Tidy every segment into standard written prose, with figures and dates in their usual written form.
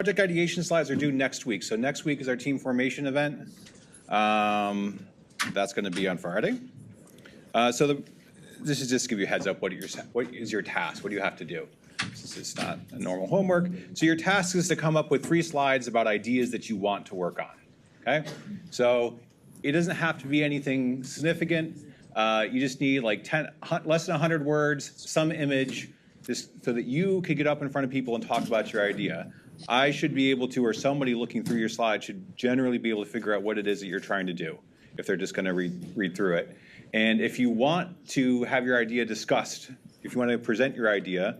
Project ideation slides are due next week. So next week is our team formation event. That's going to be on Friday. This is just to give you a heads up. What is your task? What do you have to do? This is not a normal homework. So your task is to come up with 3 slides about ideas that you want to work on. Okay? So it doesn't have to be anything significant. You just need like less than 100 words, some image, just so that you could get up in front of people and talk about your idea. I should be able to, or somebody looking through your slides should generally be able to figure out what it is that you're trying to do if they're just going to read through it. And if you want to have your idea discussed, if you want to present your idea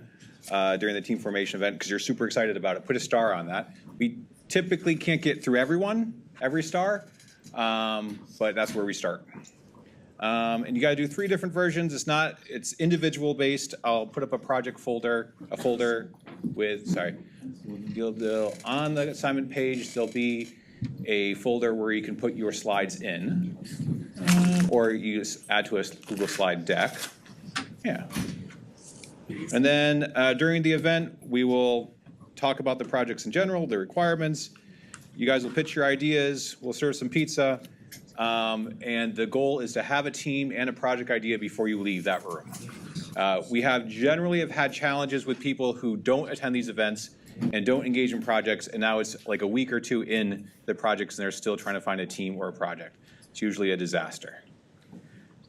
during the team formation event because you're super excited about it, put a star on that. We typically can't get through every star, but that's where we start. And you got to do 3 different versions. It's individual based. I'll put up a project folder, with, on the assignment page, there'll be a folder where you can put your slides in, or you just add to a Google slide deck. Yeah. And then during the event, we will talk about the projects in general, the requirements. You guys will pitch your ideas. We'll serve some pizza. And the goal is to have a team and a project idea before you leave that room. We generally have had challenges with people who don't attend these events and don't engage in projects, and now it's like a week or 2 in the projects and they're still trying to find a team or a project. It's usually a disaster.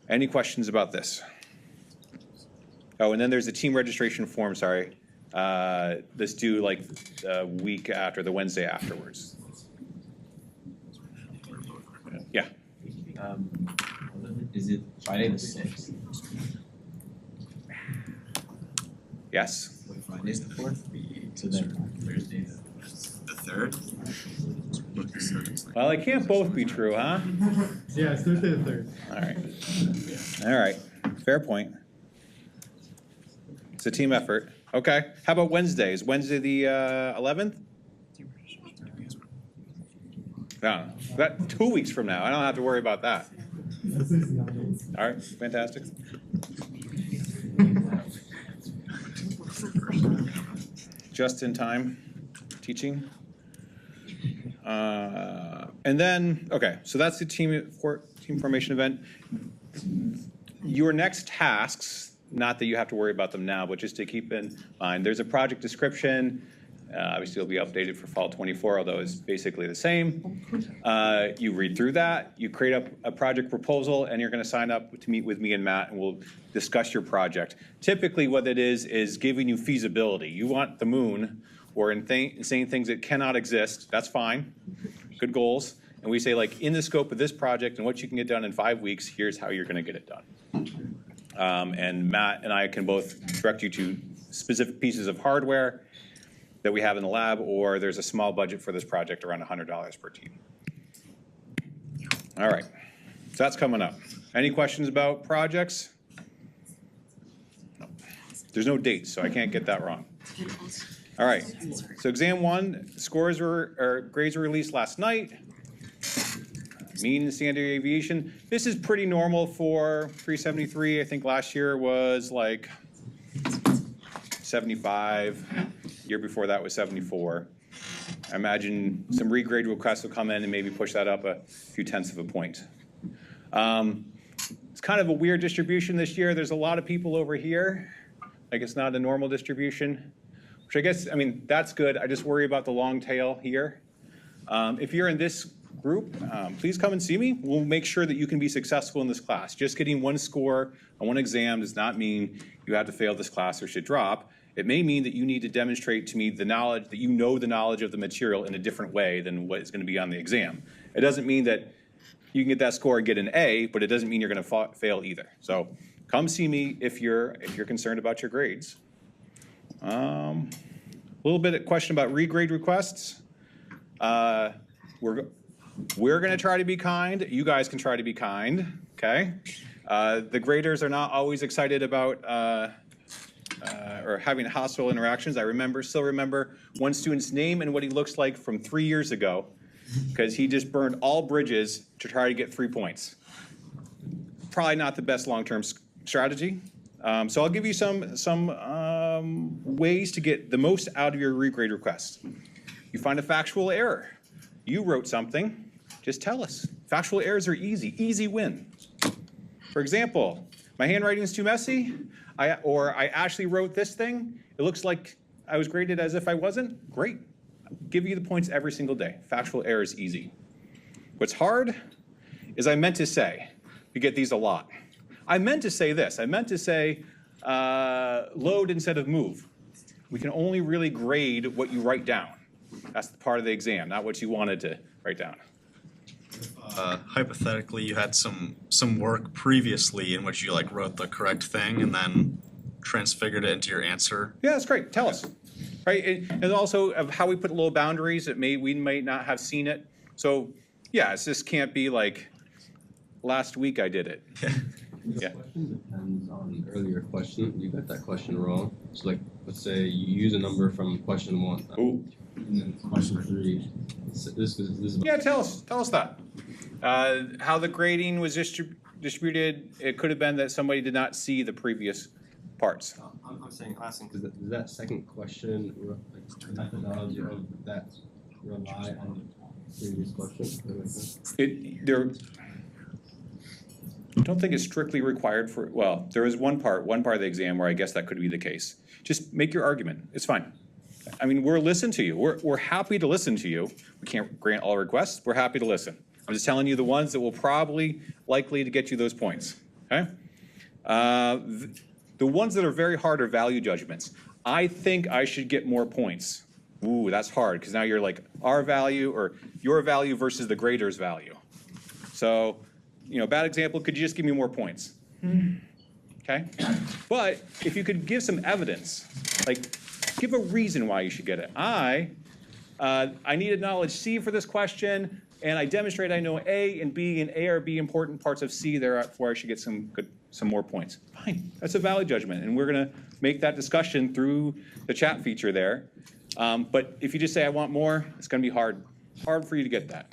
Any questions about this? Oh, and then there's a team registration form, this due like the week after, the Wednesday afterwards. Yeah. Is it Friday the 6th? Yes. Friday's the 4th? So then Thursday the 3rd? Well, they can't both be true, huh? Yeah, it's Thursday the 3rd. All right. Fair point. It's a team effort. Okay. How about Wednesday? Is Wednesday the 11th? No, that 2 weeks from now. I don't have to worry about that. All right, fantastic. Just in time teaching. And then, okay, so that's the team formation event. Your next tasks, not that you have to worry about them now, but just to keep in mind, there's a project description. Obviously, it'll be updated for fall 24, although it's basically the same. You read through that, you create up a project proposal, and you're going to sign up to meet with me and Matt, and we'll discuss your project. Typically, what it is giving you feasibility. You want the moon, or saying things that cannot exist. That's fine. Good goals. And we say, like, in the scope of this project and what you can get done in 5 weeks, here's how you're going to get it done. And Matt and I can both direct you to specific pieces of hardware that we have in the lab, or there's a small budget for this project, around $100 per team. All right, so that's coming up. Any questions about projects? No. There's no dates, so I can't get that wrong. All right, so exam 1, grades were released last night. Mean and standard aviation. This is pretty normal for 373. I think last year was like 75. Year before that was 74. I imagine some regrade requests will come in and maybe push that up a few tenths of a point. It's kind of a weird distribution this year. There's a lot of people over here. Like, it's not a normal distribution, which I guess, I mean, that's good. I just worry about the long tail here. If you're in this group, please come and see me. We'll make sure that you can be successful in this class. Just getting 1 score on 1 exam does not mean you have to fail this class or should drop. It may mean that you need to demonstrate to me the knowledge, that you know the knowledge of the material in a different way than what is going to be on the exam. It doesn't mean that you can get that score and get an A, but it doesn't mean you're going to fail either. So come see me if you're concerned about your grades. A little bit of question about regrade requests. We're going to try to be kind. You guys can try to be kind, okay? The graders are not always excited about or having hostile interactions. I still remember one student's name and what he looks like from 3 years ago, because he just burned all bridges to try to get 3 points. Probably not the best long-term strategy. So I'll give you some ways to get the most out of your regrade request. You find a factual error. You wrote something, just tell us. Factual errors are easy, easy win. For example, my handwriting is too messy, or I actually wrote this thing. It looks like I was graded as if I wasn't. Great. Give you the points every single day. Factual error is easy. What's hard is I meant to say, we get these a lot. I meant to say this. I meant to say load instead of move. We can only really grade what you write down. That's the part of the exam, not what you wanted to write down. Hypothetically, you had some work previously in which you like wrote the correct thing and then transfigured it into your answer. Yeah, that's great. Tell us. Right, and also of how we put little boundaries. We might not have seen it. So yeah, it just can't be like last week I did it. This Yeah. question depends on earlier question. You got that question wrong. So like, let's say you use a number from question 1. Ooh. And then question 3. This is Yeah, tell us that. How the grading was distributed. It could have been that somebody did not see the previous parts. I'm asking because does that second question, like the methodology of that, rely on the previous question? Does that make sense? I don't think it's strictly required for, well, there is one part of the exam where I guess that could be the case. Just make your argument. It's fine. I mean, we're listening to you. We're happy to listen to you. We can't grant all requests. We're happy to listen. I'm just telling you the ones that will probably likely to get you those points. Okay? The ones that are very hard are value judgments. I think I should get more points. Ooh, that's hard because now you're like our value or your value versus the grader's value. So, bad example, could you just give me more points? Okay? But if you could give some evidence, like give a reason why you should get it. I needed knowledge C for this question, and I demonstrate I know A and B, and A are B important parts of C, therefore I should get some more points. Fine, that's a valid judgment, and we're gonna make that discussion through the chat feature there. But if you just say I want more, it's gonna be hard for you to get that.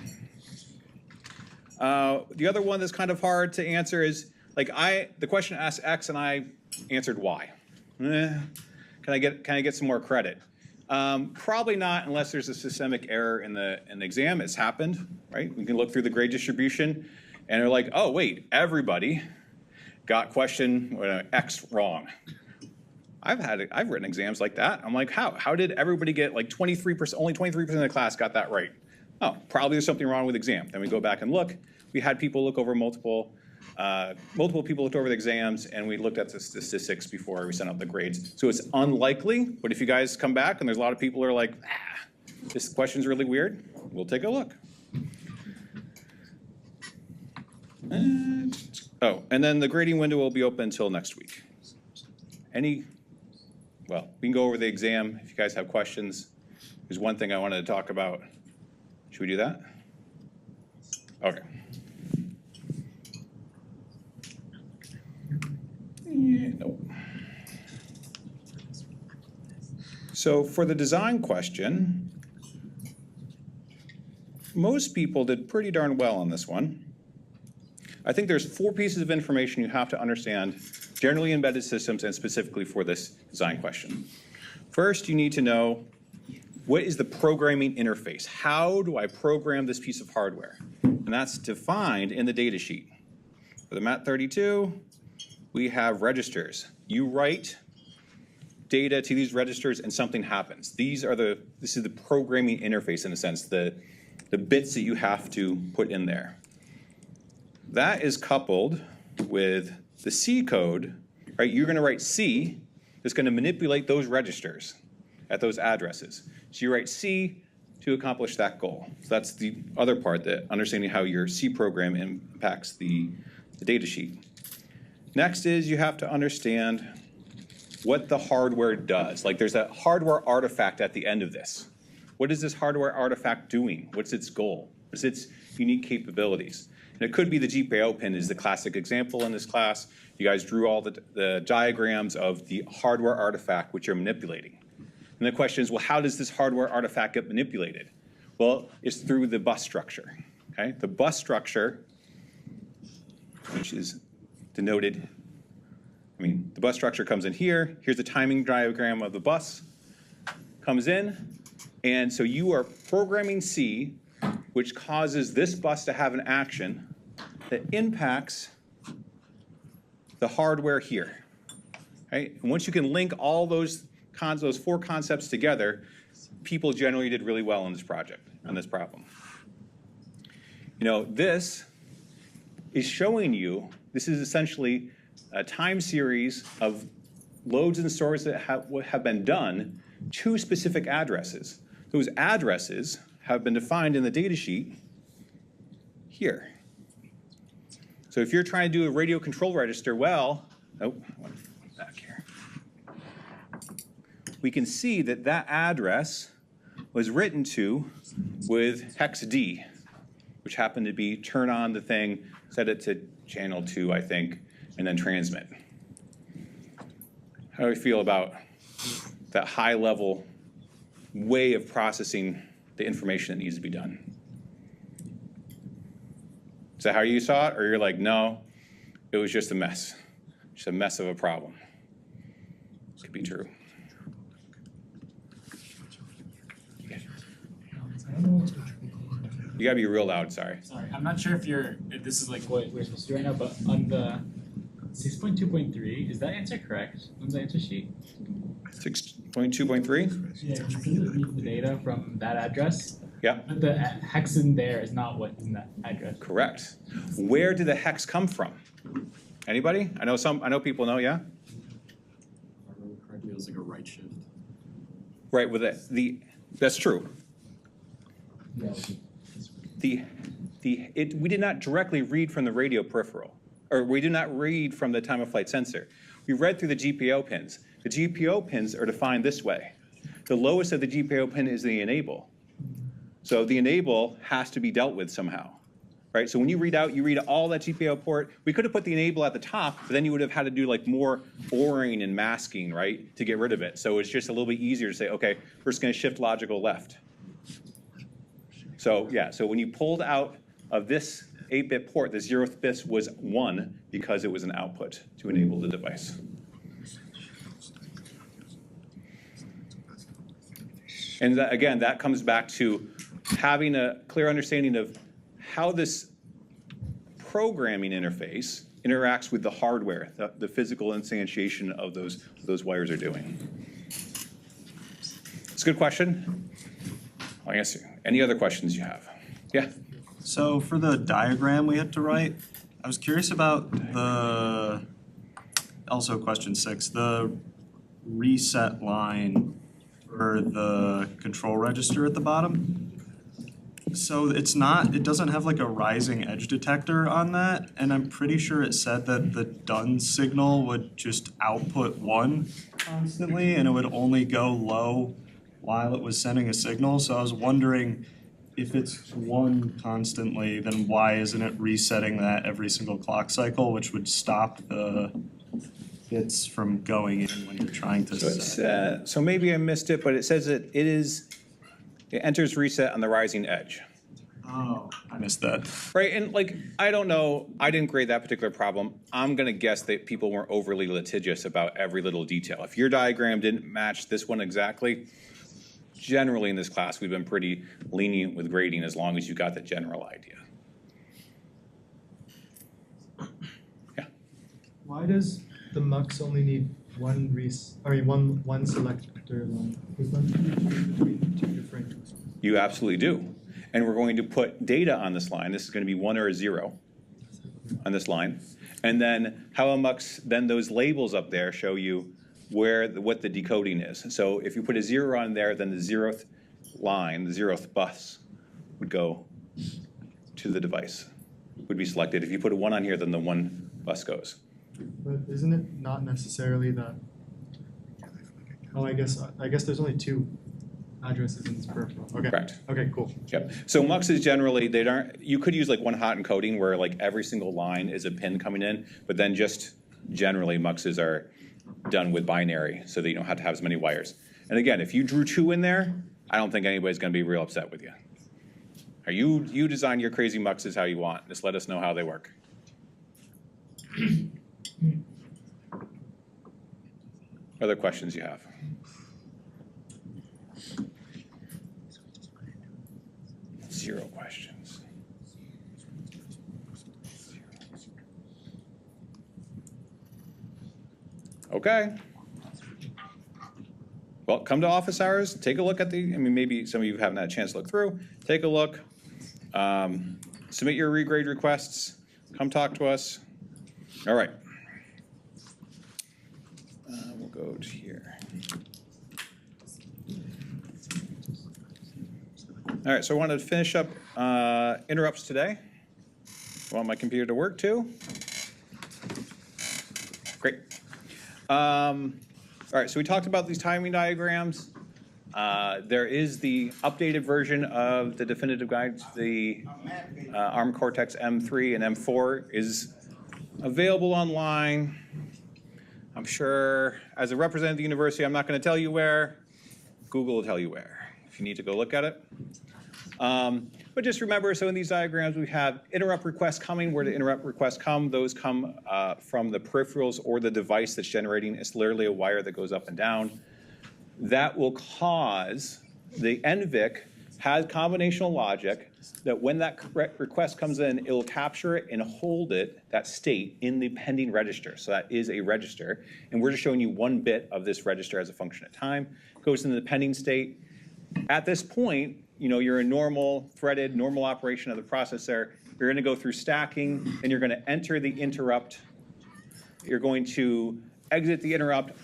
The other one that's kind of hard to answer is, like the question asked X and I answered Y. Can I get some more credit? Probably not unless there's a systemic error in the exam. It's happened, right? We can look through the grade distribution and they're like, oh wait, everybody got question X wrong. I've written exams like that. I'm like, how did everybody get like 23%, only 23% of the class got that right? Oh, probably there's something wrong with the exam. Then we go back and look. We had people look over multiple people looked over the exams, and we looked at the statistics before we sent out the grades. So it's unlikely, but if you guys come back and there's a lot of people who are like, this question's really weird, we'll take a look. And then the grading window will be open until next week. Well, we can go over the exam if you guys have questions. There's one thing I wanted to talk about. Should we do that? Okay. Nope. So for the design question, most people did pretty darn well on this one. I think there's 4 pieces of information you have to understand, generally embedded systems and specifically for this design question. First, you need to know what is the programming interface? How do I program this piece of hardware? And that's defined in the data sheet. For the MAT32, we have registers. You write data to these registers and something happens. This is the programming interface in a sense, the bits that you have to put in there. That is coupled with the C code, right? You're gonna write C that's gonna manipulate those registers at those addresses. So you write C to accomplish that goal. So that's the other part, that understanding how your C program impacts the data sheet. Next is you have to understand what the hardware does. Like there's a hardware artifact at the end of this. What is this hardware artifact doing? What's its goal? What's its unique capabilities? And it could be the GPIO pin is the classic example in this class. You guys drew all the diagrams of the hardware artifact which you're manipulating. And the question is, well, how does this hardware artifact get manipulated? Well, it's through the bus structure, okay? The bus structure, which is denoted, the bus structure comes in here. Here's the timing diagram of the bus, comes in, And so you are programming C, which causes this bus to have an action that impacts the hardware here. Right? And once you can link all those four concepts together, people generally did really well on this project, on this problem. You know, this is showing you, this is essentially a time series of loads and stores that have been done to specific addresses. Those addresses have been defined in the data sheet here. So if you're trying to do a radio control register, well, oh, I want to put back here. We can see that that address was written to with hex D, which happened to be turn on the thing, set it to channel 2, I think, and then transmit. How do we feel about that high level way of processing the information that needs to be done? Is that how you saw it? Or you're like, no, it was just a mess. Just a mess of a problem. Could be true. You gotta be real loud, sorry. Sorry, I'm not sure if this is like what we're supposed to do right now, but on the 6.2.3, is that answer correct on the answer sheet? 6.2.3? Yeah, because it reads the data from that address. Yeah. But the hex in there is not what's in that address. Correct. Where did the hex come from? Anybody? I know people know, yeah? If I remember correctly, it was like a right shift. Right, with that's true. We did not directly read from the radio peripheral, or we did not read from the time of flight sensor. We read through the GPO pins. The GPO pins are defined this way. The lowest of the GPO pin is the enable. So the enable has to be dealt with somehow, right? So when you read out, you read all that GPO port. We could have put the enable at the top, but then you would have had to do like more ORing and masking, right, to get rid of it. So it's just a little bit easier to say, okay, we're just going to shift logical left. So yeah, so when you pulled out of this 8-bit port, the 0th bit was 1 because it was an output to enable the device. And that, again, that comes back to having a clear understanding of how this programming interface interacts with the hardware, the physical instantiation of those wires are doing. It's a good question. I guess any other questions you have? Yeah. So for the diagram we had to write, I was curious about also question 6, the reset line for the control register at the bottom. So it doesn't have like a rising edge detector on that, and I'm pretty sure it said that the done signal would just output 1 constantly, and it would only go low while it was sending a signal. So I was wondering, if it's 1 constantly, then why isn't it resetting that every single clock cycle, which would stop the bits from going in when you're trying to set? So maybe I missed it, but it says that it enters reset on the rising edge. Oh, I missed that. Right, and like, I don't know, I didn't grade that particular problem. I'm gonna guess that people weren't overly litigious about every little detail. If your diagram didn't match this one exactly, generally in this class, we've been pretty lenient with grading as long as you got the general idea. Yeah. Why does the MUX only need one selector line? Is that between 2 different? You absolutely do. And we're going to put data on this line. This is going to be 1 or a 0 on this line. And then how a MUX, then those labels up there show you what the decoding is. So if you put a 0 on there, then the 0th line, the 0th bus would go to the device, would be selected. If you put a 1 on here, then the 1 bus goes. But isn't it not necessarily that? Oh, I guess there's only 2 addresses in this peripheral. Okay. Correct. Okay, cool. Yep. So MUXes generally, you could use like one hot encoding where like every single line is a pin coming in, but then just generally MUXes are done with binary so that you don't have to have as many wires. And again, if you drew 2 in there, I don't think anybody's gonna be real upset with you. Or you design your crazy MUXes how you want. Just let us know how they work. Other questions you have? 0 questions. Okay. Well, come to office hours, take a look at maybe some of you haven't had a chance to look through, take a look, submit your regrade requests, come talk to us. All right. We'll go to here. All right, so I wanted to finish up interrupts today. I want my computer to work too. Great. All right, so we talked about these timing diagrams. There is the updated version of the definitive guide to the ARM Cortex M3 and M4 is available online. I'm sure as a representative of the university, I'm not going to tell you where. Google will tell you where if you need to go look at it. But just remember, so in these diagrams, we have interrupt requests coming. Where the interrupt requests come, those come from the peripherals or the device that's generating. It's literally a wire that goes up and down. That will cause the NVIC has combinational logic that when that request comes in, it will capture it and hold it, that state, in the pending register. So that is a register. And we're just showing you one bit of this register as a function of time. It goes into the pending state. At this point, you're a normal threaded, normal operation of the processor. You're going to go through stacking, and you're going to enter the interrupt. You're going to exit the interrupt.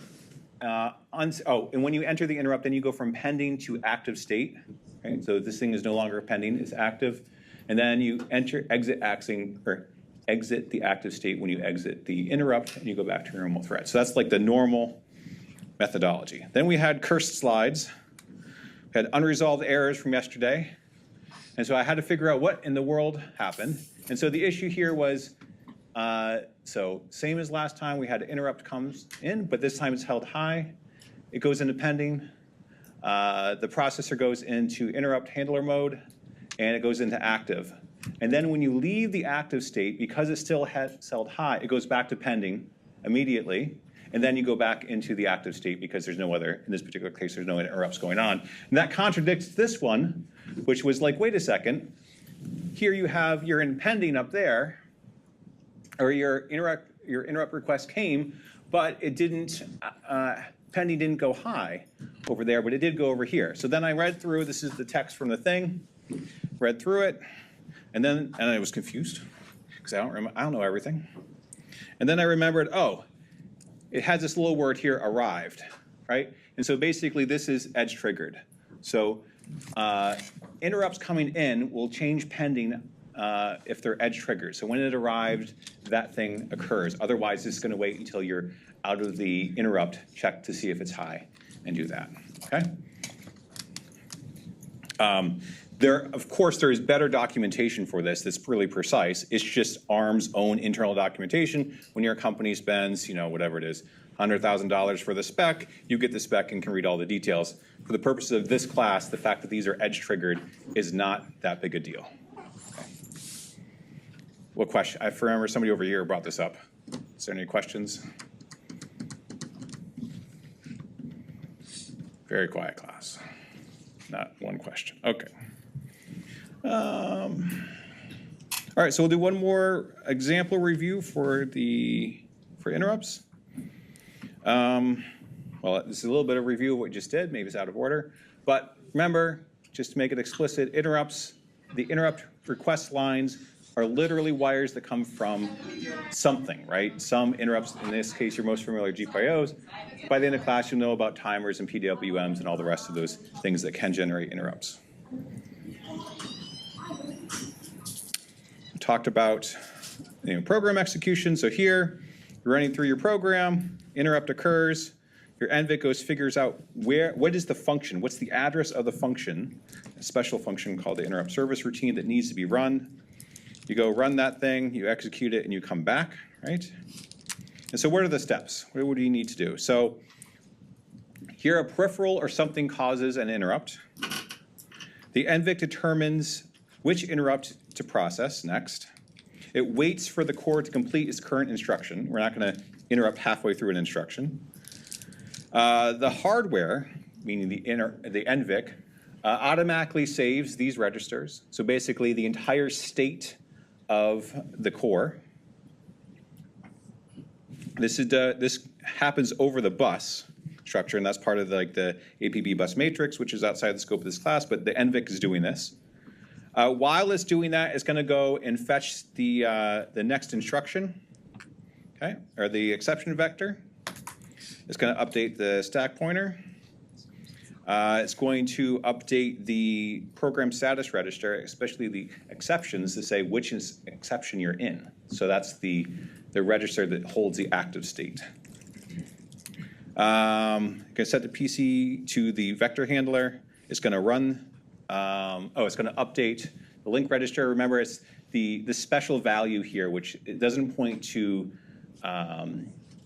And when you enter the interrupt, then you go from pending to active state. Okay? So this thing is no longer pending; it's active. And then you exit the active state when you exit the interrupt, and you go back to your normal thread. So that's like the normal methodology. Then we had cursed slides. Had unresolved errors from yesterday. And so I had to figure out what in the world happened. And so the issue here was, so same as last time, we had an interrupt comes in, but this time it's held high. It goes into pending. The processor goes into interrupt handler mode, and it goes into active. And then when you leave the active state, because it's still held high, it goes back to pending immediately. And then you go back into the active state because there's no other, in this particular case, there's no interrupts going on. And that contradicts this one, which was like, wait a second, here you're in pending up there, or your interrupt request came, but it didn't, pending didn't go high over there, but it did go over here. So then I read through, this is the text from the thing, read through it, and I was confused, because I don't know everything. And then I remembered, it has this little word here, arrived, right? And so basically this is edge triggered. So interrupts coming in will change pending if they're edge triggered. So when it arrived, that thing occurs. Otherwise, it's going to wait until you're out of the interrupt, check to see if it's high, and do that, okay? Of course, there is better documentation for this that's really precise. It's just ARM's own internal documentation. When your company spends, whatever it is, $100,000 for the spec, you get the spec and can read all the details. For the purposes of this class, the fact that these are edge triggered is not that big a deal. Okay. What question? I remember somebody over here brought this up. Is there any questions? Very quiet class. Not one question. Okay. All right, so we'll do one more example review for interrupts. Well, this is a little bit of review of what we just did. Maybe it's out of order. But remember, just to make it explicit, the interrupt request lines are literally wires that come from something, right? Some interrupts, in this case, you're most familiar with GPIOs. By the end of class, you'll know about timers and PWMs and all the rest of those things that can generate interrupts. We talked about program execution. So here, you're running through your program, interrupt occurs, your NVIC figures out what is the function, what's the address of the function, a special function called the interrupt service routine that needs to be run. You go run that thing, you execute it, and you come back, right? And so what are the steps? What do you need to do? So here a peripheral or something causes an interrupt. The NVIC determines which interrupt to process next. It waits for the core to complete its current instruction. We're not going to interrupt halfway through an instruction. The hardware, meaning the NVIC, automatically saves these registers. So basically the entire state of the core. This happens over the bus structure, and that's part of the APB bus matrix, which is outside the scope of this class, but the NVIC is doing this. While it's doing that, it's going to go and fetch the next instruction, okay, or the exception vector. It's going to update the stack pointer. It's going to update the program status register, especially the exceptions, to say which exception you're in. So that's the register that holds the active state. Going to set the PC to the vector handler. It's going to run. It's going to update the link register. Remember, it's the special value here, which it doesn't point to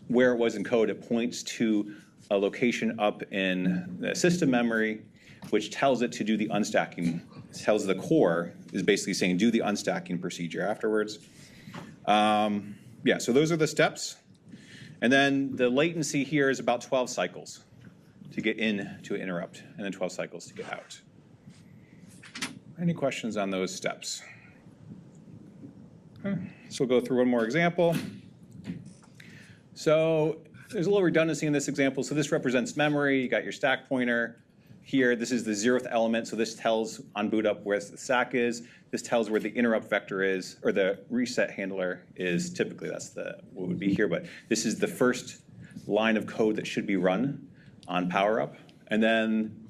where it was in code. It points to a location up in the system memory, which tells it to do the unstacking. It tells the core, is basically saying do the unstacking procedure afterwards. So those are the steps. And then the latency here is about 12 cycles to get in to interrupt, and then 12 cycles to get out. Any questions on those steps? Okay. So we'll go through one more example. So there's a little redundancy in this example. So this represents memory. You got your stack pointer here. This is the 0th element. So this tells on boot up where the stack is. This tells where the interrupt vector is, or the reset handler is. Typically, that's what would be here. But this is the first line of code that should be run on power up. And then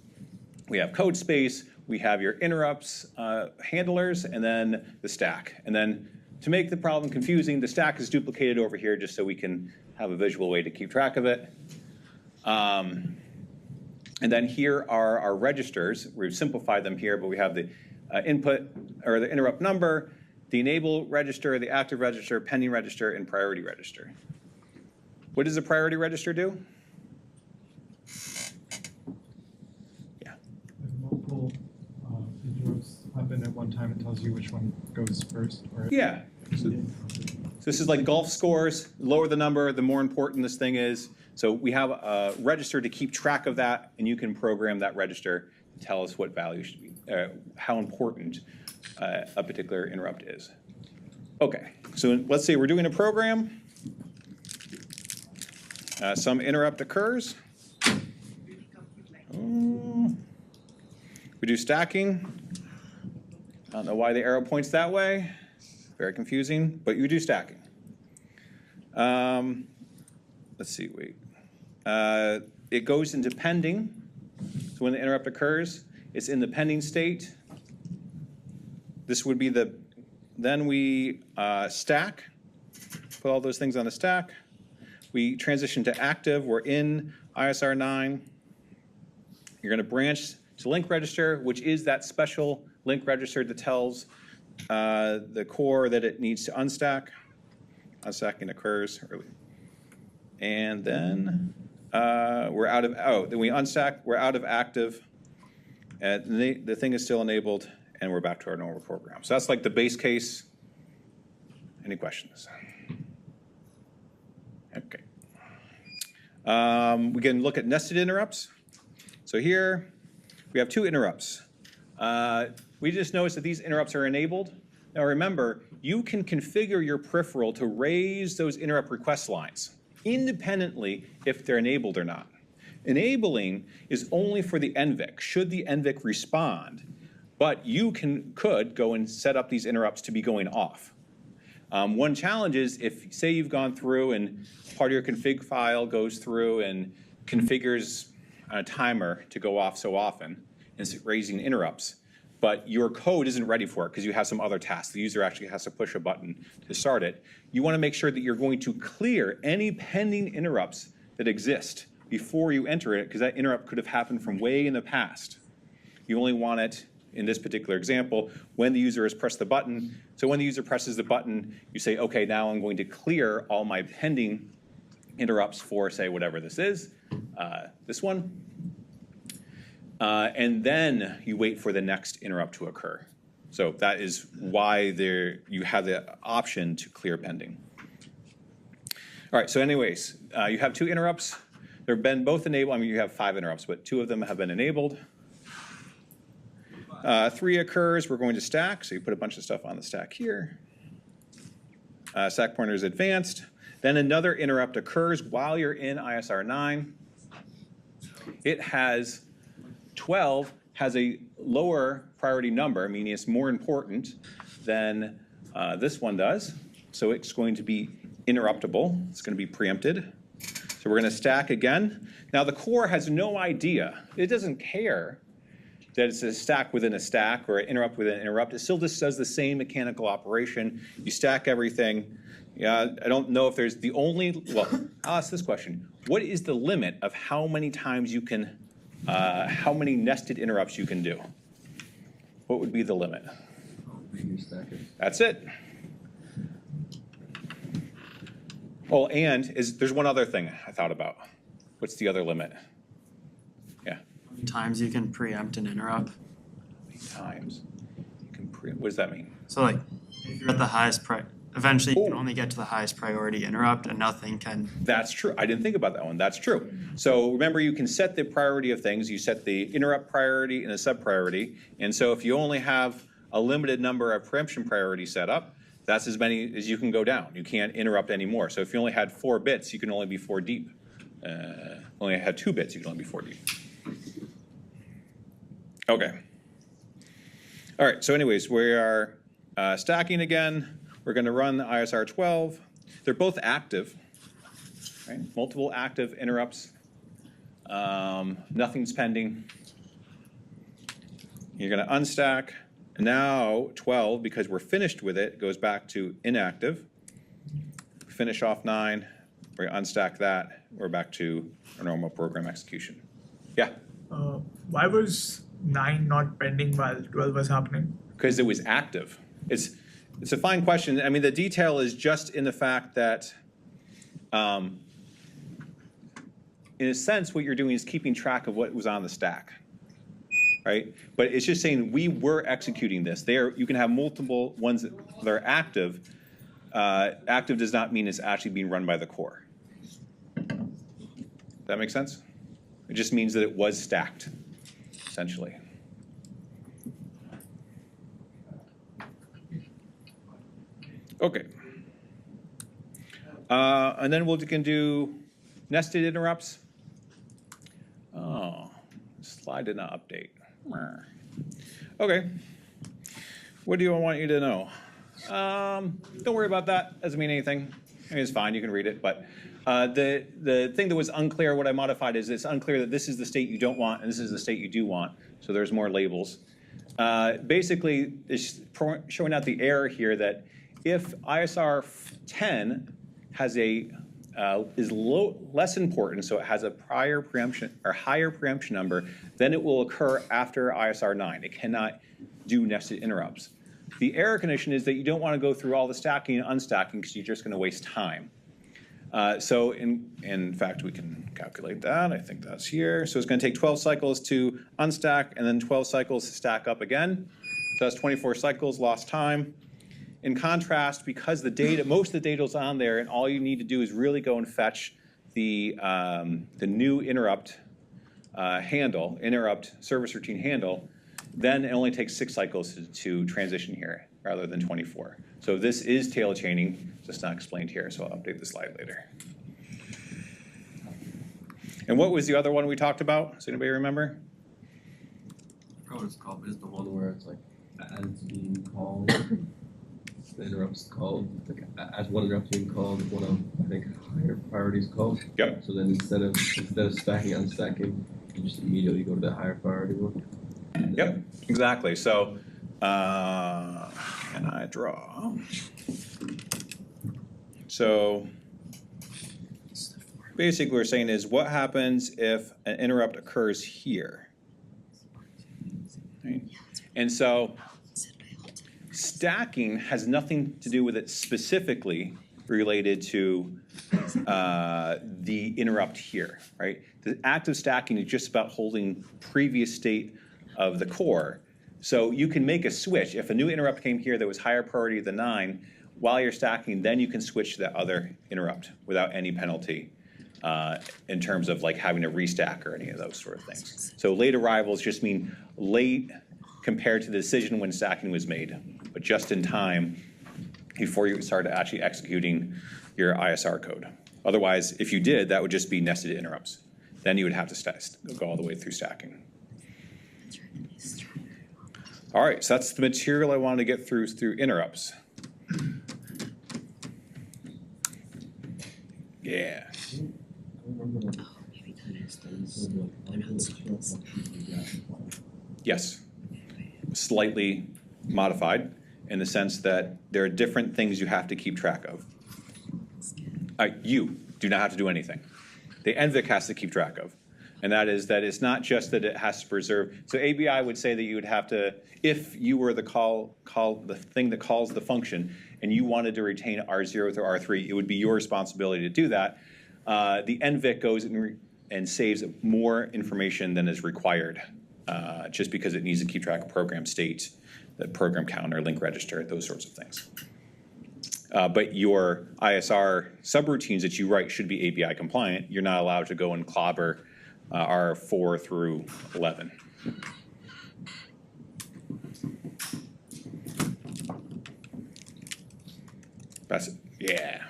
we have code space. We have your interrupts handlers, and then the stack. And then to make the problem confusing, the stack is duplicated over here just so we can have a visual way to keep track of it. And then here are our registers. We've simplified them here, but we have the input or the interrupt number, the enable register, the active register, pending register, and priority register. What does the priority register do? Yeah. If multiple interrupts happen at one time, it tells you which one goes first. Or Yeah. So this is like golf scores. Lower the number, the more important this thing is. So we have a register to keep track of that, and you can program that register to tell us what value should be, how important a particular interrupt is. Okay, so let's say we're doing a program. Some interrupt occurs. We do stacking. I don't know why the arrow points that way. Very confusing, but you do stacking. Let's see, wait. It goes into pending. So when the interrupt occurs, it's in the pending state. This would be then we stack, put all those things on the stack. We transition to active. We're in ISR 9. You're going to branch to link register, which is that special link register that tells the core that it needs to unstack. Unstacking occurs early. And then we're out of, then we unstack, we're out of active. And the thing is still enabled, and we're back to our normal program. So that's like the base case. Any questions? Okay. We can look at nested interrupts. So here we have 2 interrupts. We just noticed that these interrupts are enabled. Now remember, you can configure your peripheral to raise those interrupt request lines independently if they're enabled or not. Enabling is only for the NVIC, should the NVIC respond, but you could go and set up these interrupts to be going off. One challenge is if, say you've gone through and part of your config file goes through and configures a timer to go off so often, and it's raising interrupts, but your code isn't ready for it because you have some other task. The user actually has to push a button to start it. You want to make sure that you're going to clear any pending interrupts that exist before you enter it, because that interrupt could have happened from way in the past. You only want it, in this particular example, when the user has pressed the button. So when the user presses the button, you say, okay, now I'm going to clear all my pending interrupts for, say, whatever this is, this one. And then you wait for the next interrupt to occur. So that is why you have the option to clear pending. All right, so anyways, you have 2 interrupts. They've been both enabled. I mean, you have 5 interrupts, but 2 of them have been enabled. 3 occurs, we're going to stack, so you put a bunch of stuff on the stack here. Stack pointer is advanced. Then another interrupt occurs while you're in ISR 9. It has 12 has a lower priority number, meaning it's more important than this one does. So it's going to be interruptible. It's going to be preempted. So we're going to stack again. Now the core has no idea. It doesn't care that it's a stack within a stack or an interrupt within an interrupt. It still just does the same mechanical operation. You stack everything. Yeah, I don't know if there's the only, well, I'll ask this question. What is the limit of how many times you can, how many nested interrupts you can do? What would be the limit? That's it. Oh, and there's one other thing I thought about. What's the other limit? Yeah. Times you can preempt an interrupt. How many times you can preempt? What does that mean? So like, if you're at the highest eventually you can Oh. only get to the highest priority interrupt and nothing can. That's true. I didn't think about that one. That's true. So remember, you can set the priority of things. You set the interrupt priority and a sub-priority. And so if you only have a limited number of preemption priorities set up, that's as many as you can go down. You can't interrupt anymore. So if you only had 4 bits, you can only be 4 deep. Only had 2 bits, you can only be 4 deep. Okay. All right, so anyways, we are stacking again. We're going to run the ISR 12. They're both active, right? Multiple active interrupts. Nothing's pending. You're going to unstack. Now 12, because we're finished with it, goes back to inactive. Finish off 9. We're going to unstack that. We're back to our normal program execution. Yeah? Why was 9 not pending while 12 was happening? Because it was active. It's a fine question. I mean, the detail is just in the fact that, in a sense, what you're doing is keeping track of what was on the stack, right? But it's just saying we were executing this. You can have multiple ones that are active. Active does not mean it's actually being run by the core. Does that make sense? It just means that it was stacked, essentially. Okay. And then we can do nested interrupts. Oh, slide did not update. Okay. What do I want you to know? Don't worry about that. Doesn't mean anything. I mean, it's fine. You can read it. But the thing that was unclear, what I modified is it's unclear that this is the state you don't want and this is the state you do want. So there's more labels. Basically, it's showing out the error here that if ISR 10 has is less important, so it has a prior preemption or higher preemption number, then it will occur after ISR 9. It cannot do nested interrupts. The error condition is that you don't want to go through all the stacking and unstacking because you're just going to waste time. So in fact, we can calculate that. I think that's here. So it's going to take 12 cycles to unstack and then 12 cycles to stack up again. So that's 24 cycles, lost time. In contrast, because the data, most of the data is on there, and all you need to do is really go and fetch the new interrupt handle, interrupt service routine handle, then it only takes 6 cycles to transition here rather than 24. So this is tail chaining, just not explained here, so I'll update the slide later. And what was the other one we talked about? Does anybody remember? I forgot what it's called, but it's the one where it's like as it's being called, the interrupt's called, like as one interrupt's being called, one of I think higher priorities called. Yep. So then instead of stacking, unstacking, you just immediately go to the higher priority one. Yep, exactly. So, can I draw? So, basically what we're saying is what happens if an interrupt occurs here? Right? And so, stacking has nothing to do with it specifically related to the interrupt here, right? The active stacking is just about holding previous state of the core. So you can make a switch. If a new interrupt came here that was higher priority than 9, while you're stacking, then you can switch to that other interrupt without any penalty in terms of like having to restack or any of those sort of things. So late arrivals just mean late compared to the decision when stacking was made, but just in time before you started actually executing your ISR code. Otherwise, if you did, that would just be nested interrupts. Then you would have to go all the way through stacking. All right, so that's the material I wanted to get through interrupts. Yeah. Yes. Slightly modified in the sense that there are different things you have to keep track of. You do not have to do anything. The NVIC has to keep track of. And that is that it's not just that it has to preserve. So ABI would say that you would have to, if you were the the thing that calls the function, and you wanted to retain R0 through R3, it would be your responsibility to do that. The NVIC goes and saves more information than is required, just because it needs to keep track of program state, the program counter, link register, those sorts of things. But your ISR subroutines that you write should be ABI compliant. You're not allowed to go and clobber R4 through 11. That's it. Yeah.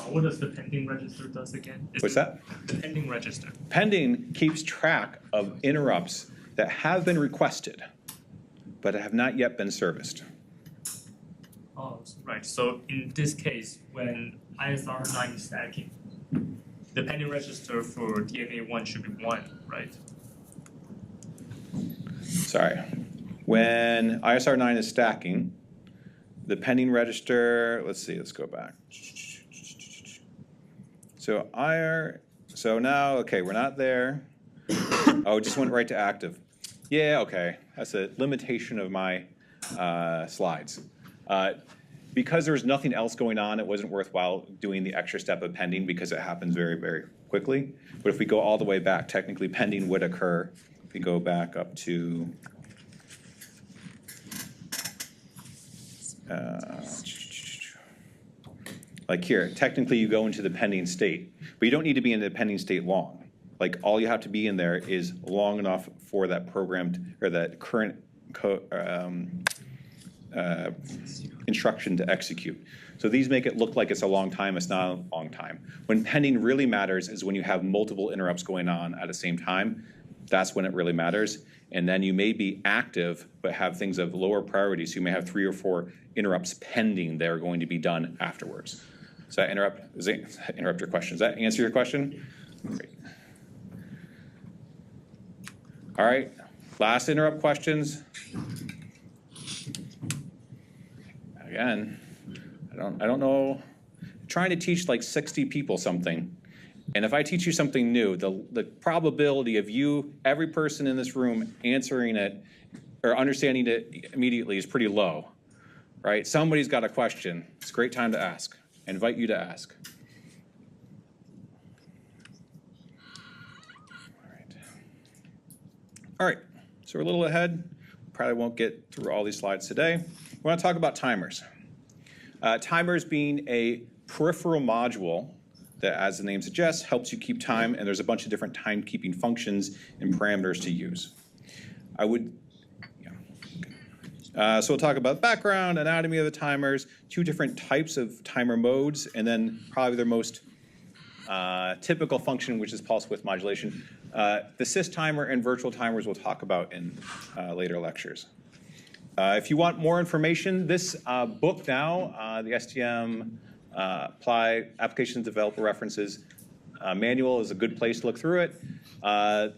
What does the pending register does again? What's that? The pending register. Pending keeps track of interrupts that have been requested, but have not yet been serviced. Oh, right. So in this case, when ISR 9 is stacking, the pending register for DNA 1 should be 1, right? Sorry. When ISR 9 is stacking, the pending register, let's go back. So now, okay, we're not there. Oh, it just went right to active. Yeah, okay, that's a limitation of my slides. Because there was nothing else going on, it wasn't worthwhile doing the extra step of pending because it happens very, very quickly. But if we go all the way back, technically pending would occur. If we go back up to like here, technically you go into the pending state, but you don't need to be in the pending state long. Like all you have to be in there is long enough for that programmed or that current instruction to execute. So these make it look like it's a long time. It's not a long time. When pending really matters is when you have multiple interrupts going on at the same time. That's when it really matters. And then you may be active, but have things of lower priority. So you may have 3 or 4 interrupts pending that are going to be done afterwards. Does that interrupt your question? Does that answer your question? Great. All right, last interrupt questions. Again, I don't know. I'm trying to teach like 60 people something. And if I teach you something new, the probability of every person in this room answering it or understanding it immediately is pretty low, right? Somebody's got a question. It's a great time to ask. I invite you to ask. All right, so we're a little ahead. Probably won't get through all these slides today. We want to talk about timers. Timers being a peripheral module that, as the name suggests, helps you keep time, and there's a bunch of different timekeeping functions and parameters to use. So we'll talk about background, anatomy of the timers, 2 different types of timer modes, and then probably their most typical function, which is pulse width modulation. The sys timer and virtual timers we'll talk about in later lectures. If you want more information, this book now, the STM Apply Applications Developer References manual is a good place to look through it.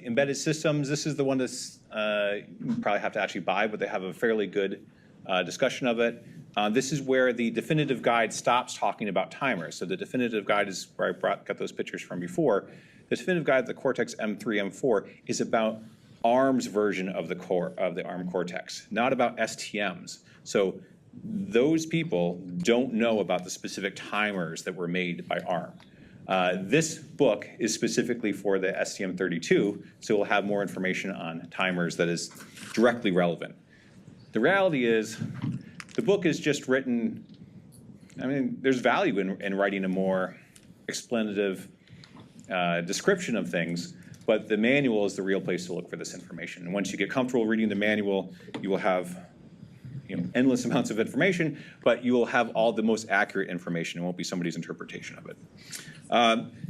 Embedded systems, this is the one that's you probably have to actually buy, but they have a fairly good discussion of it. This is where the definitive guide stops talking about timers. So the definitive guide is where I got those pictures from before. The definitive guide of the Cortex M3, M4 is about ARM's version of the ARM Cortex, not about STM's. So those people don't know about the specific timers that were made by ARM. This book is specifically for the STM32, so we'll have more information on timers that is directly relevant. The reality is, the book is just written, there's value in writing a more explanative description of things, but the manual is the real place to look for this information. And once you get comfortable reading the manual, you will have endless amounts of information, but you will have all the most accurate information. It won't be somebody's interpretation of it.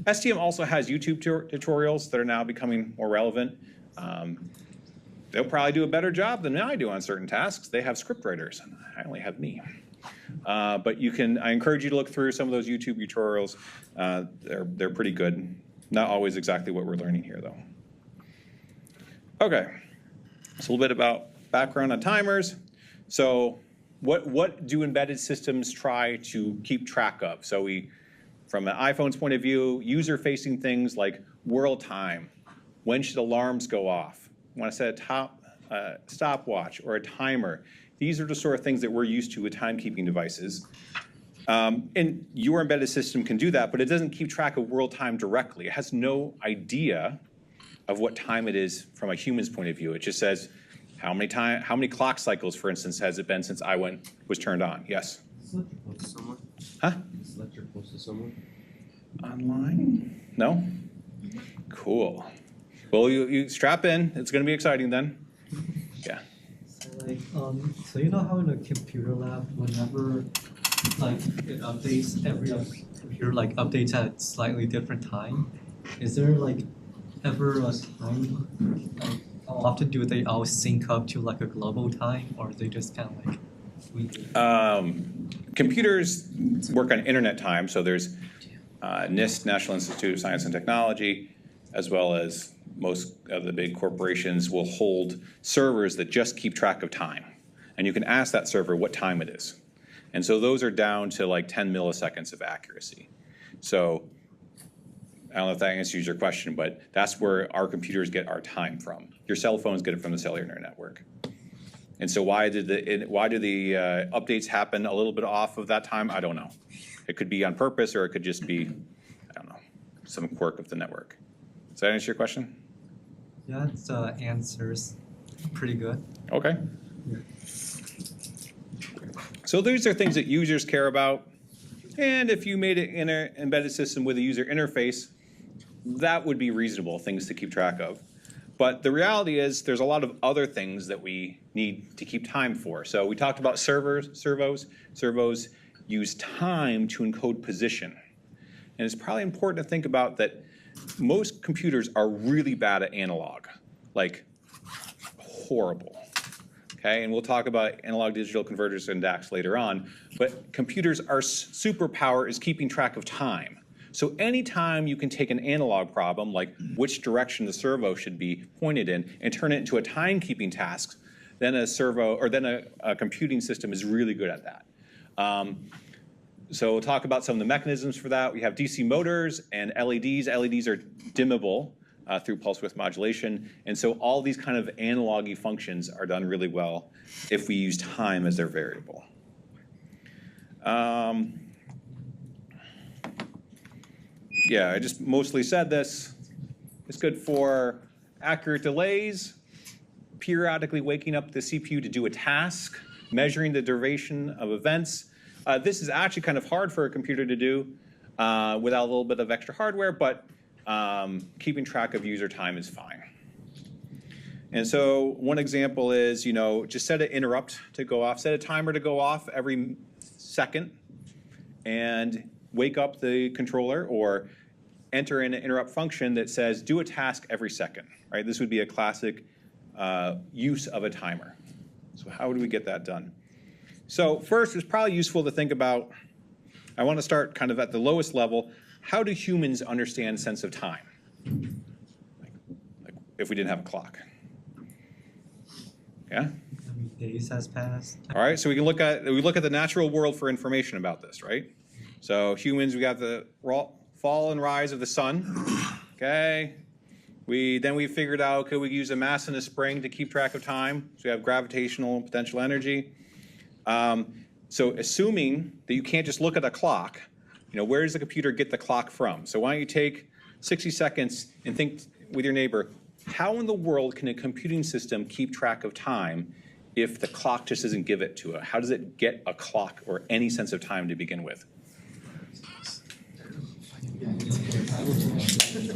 STM also has YouTube tutorials that are now becoming more relevant. They'll probably do a better job than I do on certain tasks. They have script writers, and I only have me. But I encourage you to look through some of those YouTube tutorials. They're pretty good. Not always exactly what we're learning here, though. Okay, so a little bit about background on timers. So what do embedded systems try to keep track of? So from an iPhone's point of view, user-facing things like world time, when should alarms go off, want to set a stopwatch or a timer. These are the sort of things that we're used to with timekeeping devices. And your embedded system can do that, but it doesn't keep track of world time directly. It has no idea of what time it is from a human's point of view. It just says, how many clock cycles, for instance, has it been since was turned on? Yes? Is this lecture posted somewhere? Huh? Is this lecture posted somewhere? Online? No? Cool. Well, you strap in. It's going to be exciting then. Yeah. So so you know how in a computer lab, whenever it updates, every computer updates at slightly different time. Is there ever a time? How often do they all sync up to a global time, or they just kind of weekly? Computers work on internet time, so there's NIST, National Institute of Science and Technology, as well as most of the big corporations will hold servers that just keep track of time. And you can ask that server what time it is. And so those are down to 10 milliseconds of accuracy. So I don't know if that answers your question, but that's where our computers get our time from. Your cell phones get it from the cellular network. And so why do the updates happen a little bit off of that time? I don't know. It could be on purpose, or it could just be, I don't know, some quirk of the network. Does that answer your question? Yeah, the answer's pretty good. Okay. So these are things that users care about. And if you made an embedded system with a user interface, that would be reasonable things to keep track of. But the reality is there's a lot of other things that we need to keep time for. So we talked about servos. Servos use time to encode position. And it's probably important to think about that most computers are really bad at analog, horrible. Okay, and we'll talk about analog digital converters and DACs later on, but computers, our superpower is keeping track of time. So anytime you can take an analog problem, like which direction the servo should be pointed in, and turn it into a timekeeping task, then a computing system is really good at that. So we'll talk about some of the mechanisms for that. We have DC motors and LEDs. LEDs are dimmable through pulse width modulation. And so all these kind of analog-y functions are done really well if we use time as their variable. Yeah, I just mostly said this. It's good for accurate delays, periodically waking up the CPU to do a task, measuring the duration of events. This is actually kind of hard for a computer to do without a little bit of extra hardware, but keeping track of user time is fine. And so one example is, just set an interrupt to go off, set a timer to go off every second, and wake up the controller or enter in an interrupt function that says do a task every second. Right? This would be a classic use of a timer. So how do we get that done? So first, it's probably useful to think about, I want to start kind of at the lowest level, how do humans understand sense of time? Like if we didn't have a clock. Yeah? How many days has passed? All right, so we look at the natural world for information about this, right? So humans, we got the fall and rise of the sun. Okay. Then we figured out, could we use a mass and a spring to keep track of time? So we have gravitational and potential energy. So assuming that you can't just look at a clock, where does the computer get the clock from? So why don't you take 60 seconds and think with your neighbor, how in the world can a computing system keep track of time if the clock just doesn't give it to it? How does it get a clock or any sense of time to begin with? Start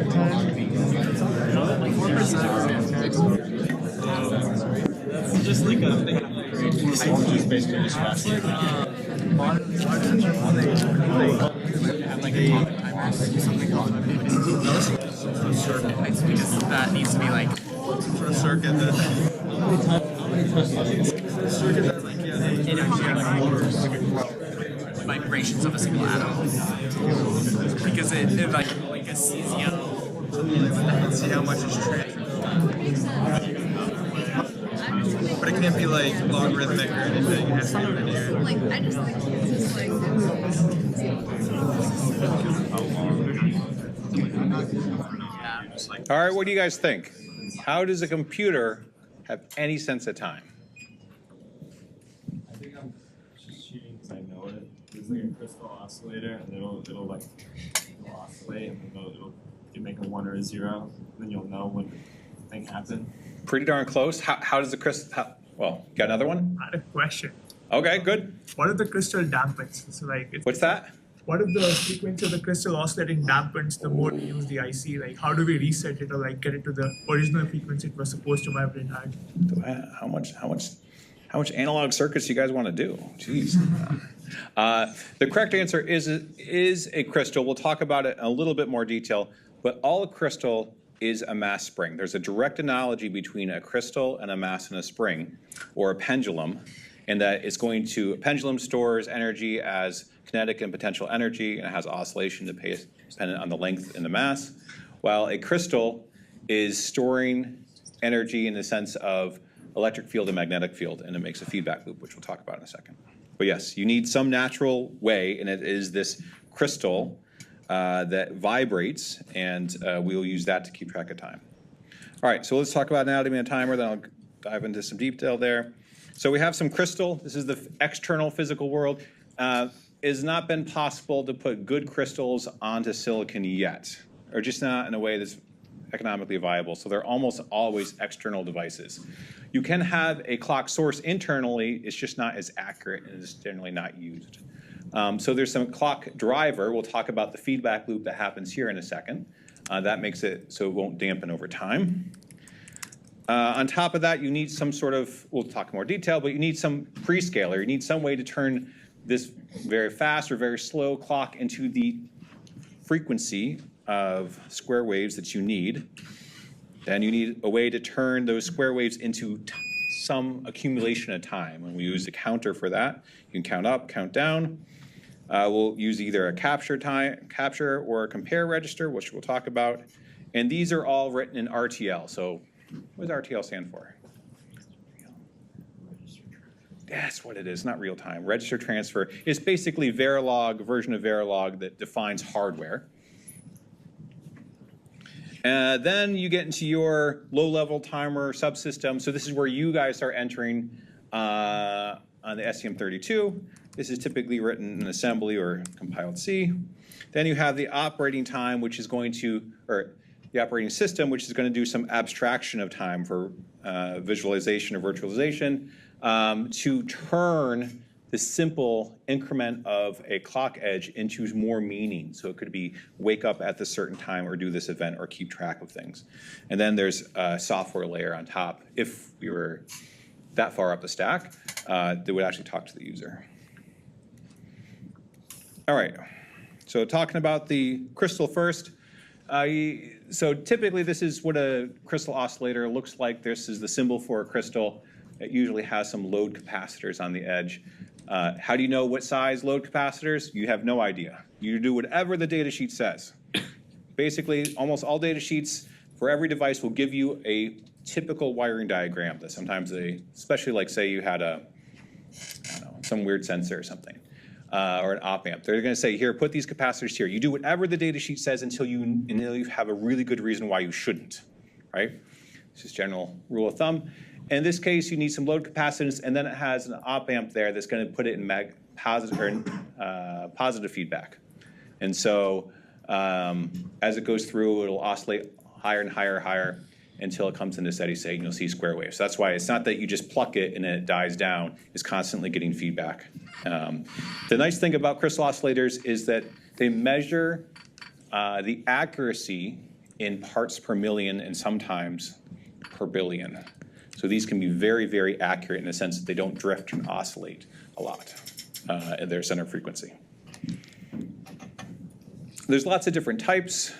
time. Just like just basically just watching. Because that needs to be like For a circuit vibrations of a single atom. Because it like a cesium. see how much is transferred. But it can't be like logarithmic or anything. It has to be linear. Like, I just think it's just like. All right, what do you guys think? How does a computer have any sense of time? I think I'm just cheating because I know it. There's like a crystal oscillator, and it'll oscillate, and then you make a 1 or a 0, and then you'll know when the thing happened. Pretty darn close. How does the crystal, well, got another one? I had a question. Okay, good. What if the crystal dampens? So like, What's that? what if the frequency of the crystal oscillating dampens the more we use the IC? Like, how do we reset it or like get it to the original frequency it was supposed to vibrate at? How much analog circuits do you guys want to do? Jeez. The correct answer is a crystal. We'll talk about it in a little bit more detail, but all a crystal is a mass spring. There's a direct analogy between a crystal and a mass and a spring, or a pendulum, in that it's going to, a pendulum stores energy as kinetic and potential energy, and it has oscillation dependent on the length and the mass, while a crystal is storing energy in the sense of electric field and magnetic field, and it makes a feedback loop, which we'll talk about in a second. But yes, you need some natural way, and it is this crystal that vibrates, and we'll use that to keep track of time. All right, so let's talk about anatomy and timer, then I'll dive into some detail there. So we have some crystal. This is the external physical world. It has not been possible to put good crystals onto silicon yet, or just not in a way that's economically viable. So they're almost always external devices. You can have a clock source internally, it's just not as accurate and it's generally not used. So there's some clock driver. We'll talk about the feedback loop that happens here in a second. That makes it so it won't dampen over time. On top of that, you need some sort of, we'll talk more detail, but you need some prescaler. You need some way to turn this very fast or very slow clock into the frequency of square waves that you need. Then you need a way to turn those square waves into some accumulation of time. And we use a counter for that. You can count up, count down. We'll use either a capture or a compare register, which we'll talk about. And these are all written in RTL. So what does RTL stand for? That's what it is, not real time. Register transfer is basically Verilog, a version of Verilog that defines hardware. Then you get into your low-level timer subsystem. So this is where you guys are entering on the STM32. This is typically written in assembly or compiled C. Then you have the operating time, which is going to, or the operating system, which is going to do some abstraction of time for visualization or virtualization to turn the simple increment of a clock edge into more meaning. So it could be wake up at this certain time or do this event or keep track of things. And then there's a software layer on top, if we were that far up the stack, that would actually talk to the user. All right, so talking about the crystal first. So typically this is what a crystal oscillator looks like. This is the symbol for a crystal. It usually has some load capacitors on the edge. How do you know what size load capacitors? You have no idea. You do whatever the data sheet says. Basically, almost all data sheets for every device will give you a typical wiring diagram that sometimes they, especially like say you had a, I don't know, some weird sensor or something, or an op amp. They're gonna say, here, put these capacitors here. You do whatever the data sheet says until you have a really good reason why you shouldn't, right? It's just general rule of thumb. In this case, you need some load capacitance, and then it has an op amp there that's going to put it in positive feedback. And so As it goes through, it'll oscillate higher and higher and higher until it comes into steady state and you'll see square waves. So that's why it's not that you just pluck it and then it dies down. It's constantly getting feedback. The nice thing about crystal oscillators is that they measure the accuracy in parts per million and sometimes per billion. So these can be very, very accurate in the sense that they don't drift and oscillate a lot at their center frequency. There's lots of different types.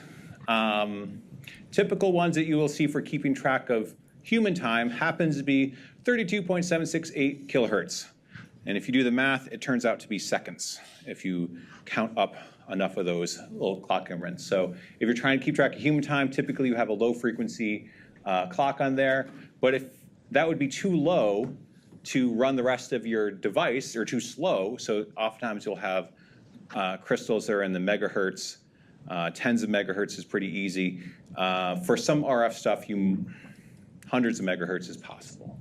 Typical ones that you will see for keeping track of human time happens to be 32.768 kilohertz. And if you do the math, it turns out to be seconds if you count up enough of those little clock increments. So if you're trying to keep track of human time, typically you have a low frequency clock on there. But if that would be too low to run the rest of your device, or too slow, so oftentimes you'll have crystals that are in the megahertz. Tens of megahertz is pretty easy. For some RF stuff, hundreds of megahertz is possible.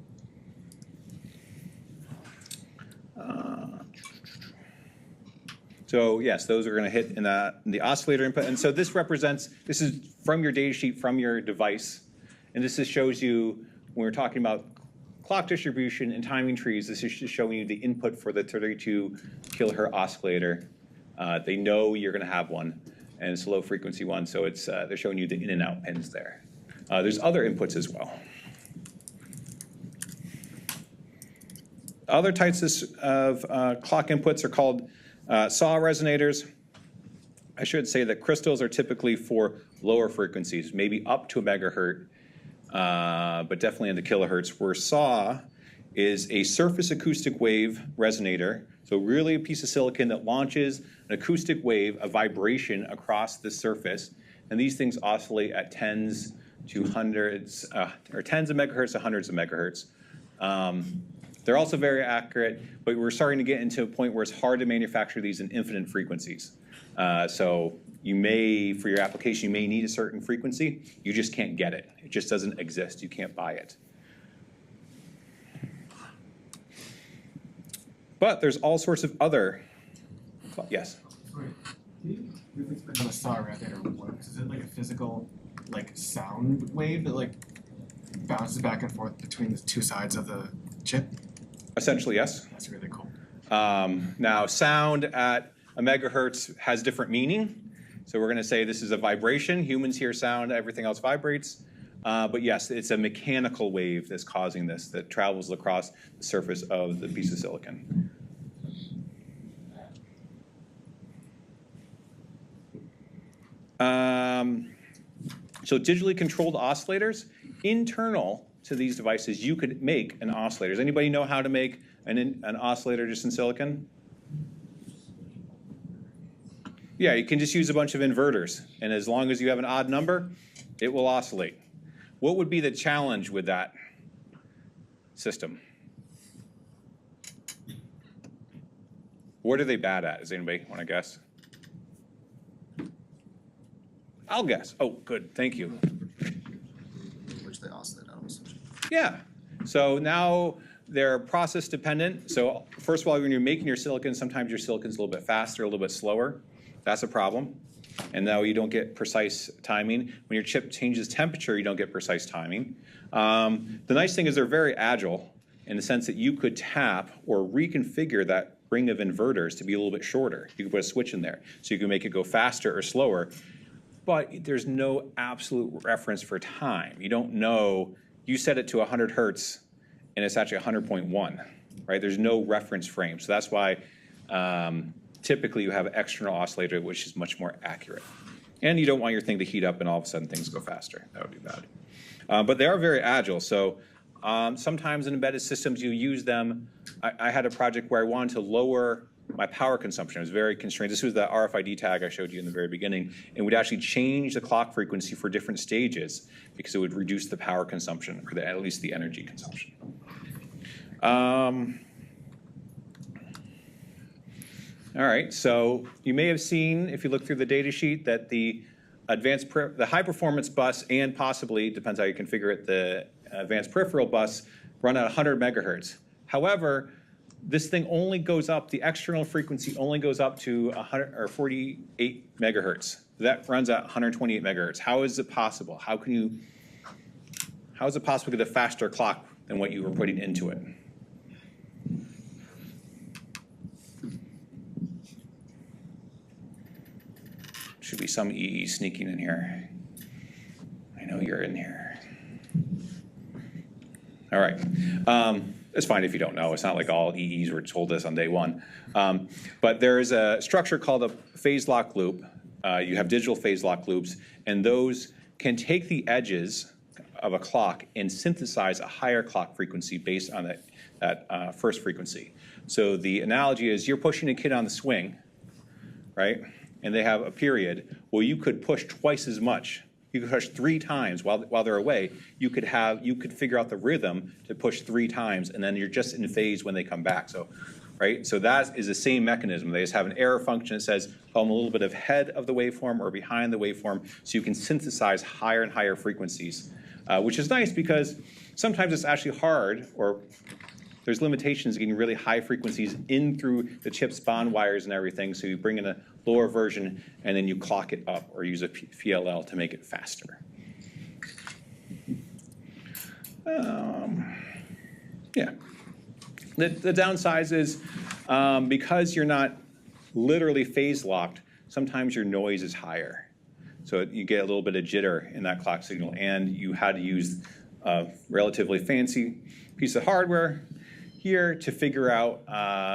So yes, those are going to hit in the oscillator input. And so this is from your data sheet, from your device. And this just shows you, when we're talking about clock distribution and timing trees, this is just showing you the input for the 32 kilohertz oscillator. They know you're going to have one, and it's a low frequency one, so it's they're showing you the in and out pins there. There's other inputs as well. Other types of clock inputs are called SAW resonators. I should say that crystals are typically for lower frequencies, maybe up to a megahertz, but definitely in the kilohertz, where SAW is a surface acoustic wave resonator. So really a piece of silicon that launches an acoustic wave, a vibration across the surface. And these things oscillate at tens to hundreds, or tens of megahertz to hundreds of megahertz. They're also very accurate, but we're starting to get into a point where it's hard to manufacture these in infinite frequencies. So you may, for your application, you may need a certain frequency. You just can't get it. It just doesn't exist. You can't buy it. But there's all sorts of other, yes? Sorry, can you briefly explain how the SAW resonator works? Is it like a physical, like, sound wave that, like, bounces back and forth between the two sides of the chip? Essentially, yes. That's really cool. Now, sound at a megahertz has different meaning. So we're going to say this is a vibration. Humans hear sound, everything else vibrates. But yes, it's a mechanical wave that's causing this, that travels across the surface of the piece of silicon. So digitally controlled oscillators, internal to these devices, you could make an oscillator. Does anybody know how to make an oscillator just in silicon? Yeah, you can just use a bunch of inverters, and as long as you have an odd number, it will oscillate. What would be the challenge with that system? What are they bad at? Does anybody want to guess? I'll guess. Oh, good. Thank you. Which they oscillate out of switch. Yeah. So now they're process dependent. So first of all, when you're making your silicon, sometimes your silicon's a little bit faster, a little bit slower. That's a problem. And now you don't get precise timing. When your chip changes temperature, you don't get precise timing. The nice thing is they're very agile in the sense that you could tap or reconfigure that ring of inverters to be a little bit shorter. You can put a switch in there. So you can make it go faster or slower. But there's no absolute reference for time. You don't know, you set it to 100 hertz and it's actually 100.1, right? There's no reference frame. So that's why typically you have an external oscillator, which is much more accurate. And you don't want your thing to heat up and all of a sudden things go faster. That would be bad. But they are very agile. So sometimes in embedded systems you use them. I had a project where I wanted to lower my power consumption. I was very constrained. This was the RFID tag I showed you in the very beginning. And we'd actually change the clock frequency for different stages because it would reduce the power consumption, or at least the energy consumption. All right, so you may have seen, if you look through the data sheet, that the high performance bus and possibly, depends how you configure it, the advanced peripheral bus run at 100 megahertz. However, this thing only goes up, the external frequency only goes up to 100 or 48 megahertz. That runs at 128 megahertz. How is it possible? How is it possible to get a faster clock than what you were putting into it? Should be some EE sneaking in here. I know you're in here. All right. It's fine if you don't know. It's not like all EEs were told this on day one. But there is a structure called a phase lock loop. You have digital phase lock loops, and those can take the edges of a clock and synthesize a higher clock frequency based on that first frequency. So the analogy is you're pushing a kid on the swing, right? And they have a period. Well, you could push twice as much. You could push 3 times while they're away. You could figure out the rhythm to push 3 times, and then you're just in phase when they come back. So, right? So that is the same mechanism. They just have an error function that says, oh, I'm a little bit ahead of the waveform or behind the waveform, so you can synthesize higher and higher frequencies, which is nice because sometimes it's actually hard, or there's limitations getting really high frequencies in through the chip's bond wires and everything, so you bring in a lower version and then you clock it up or use a PLL to make it faster. Yeah. The downside is because you're not literally phase locked, sometimes your noise is higher. So you get a little bit of jitter in that clock signal, and you had to use a relatively fancy piece of hardware here to figure out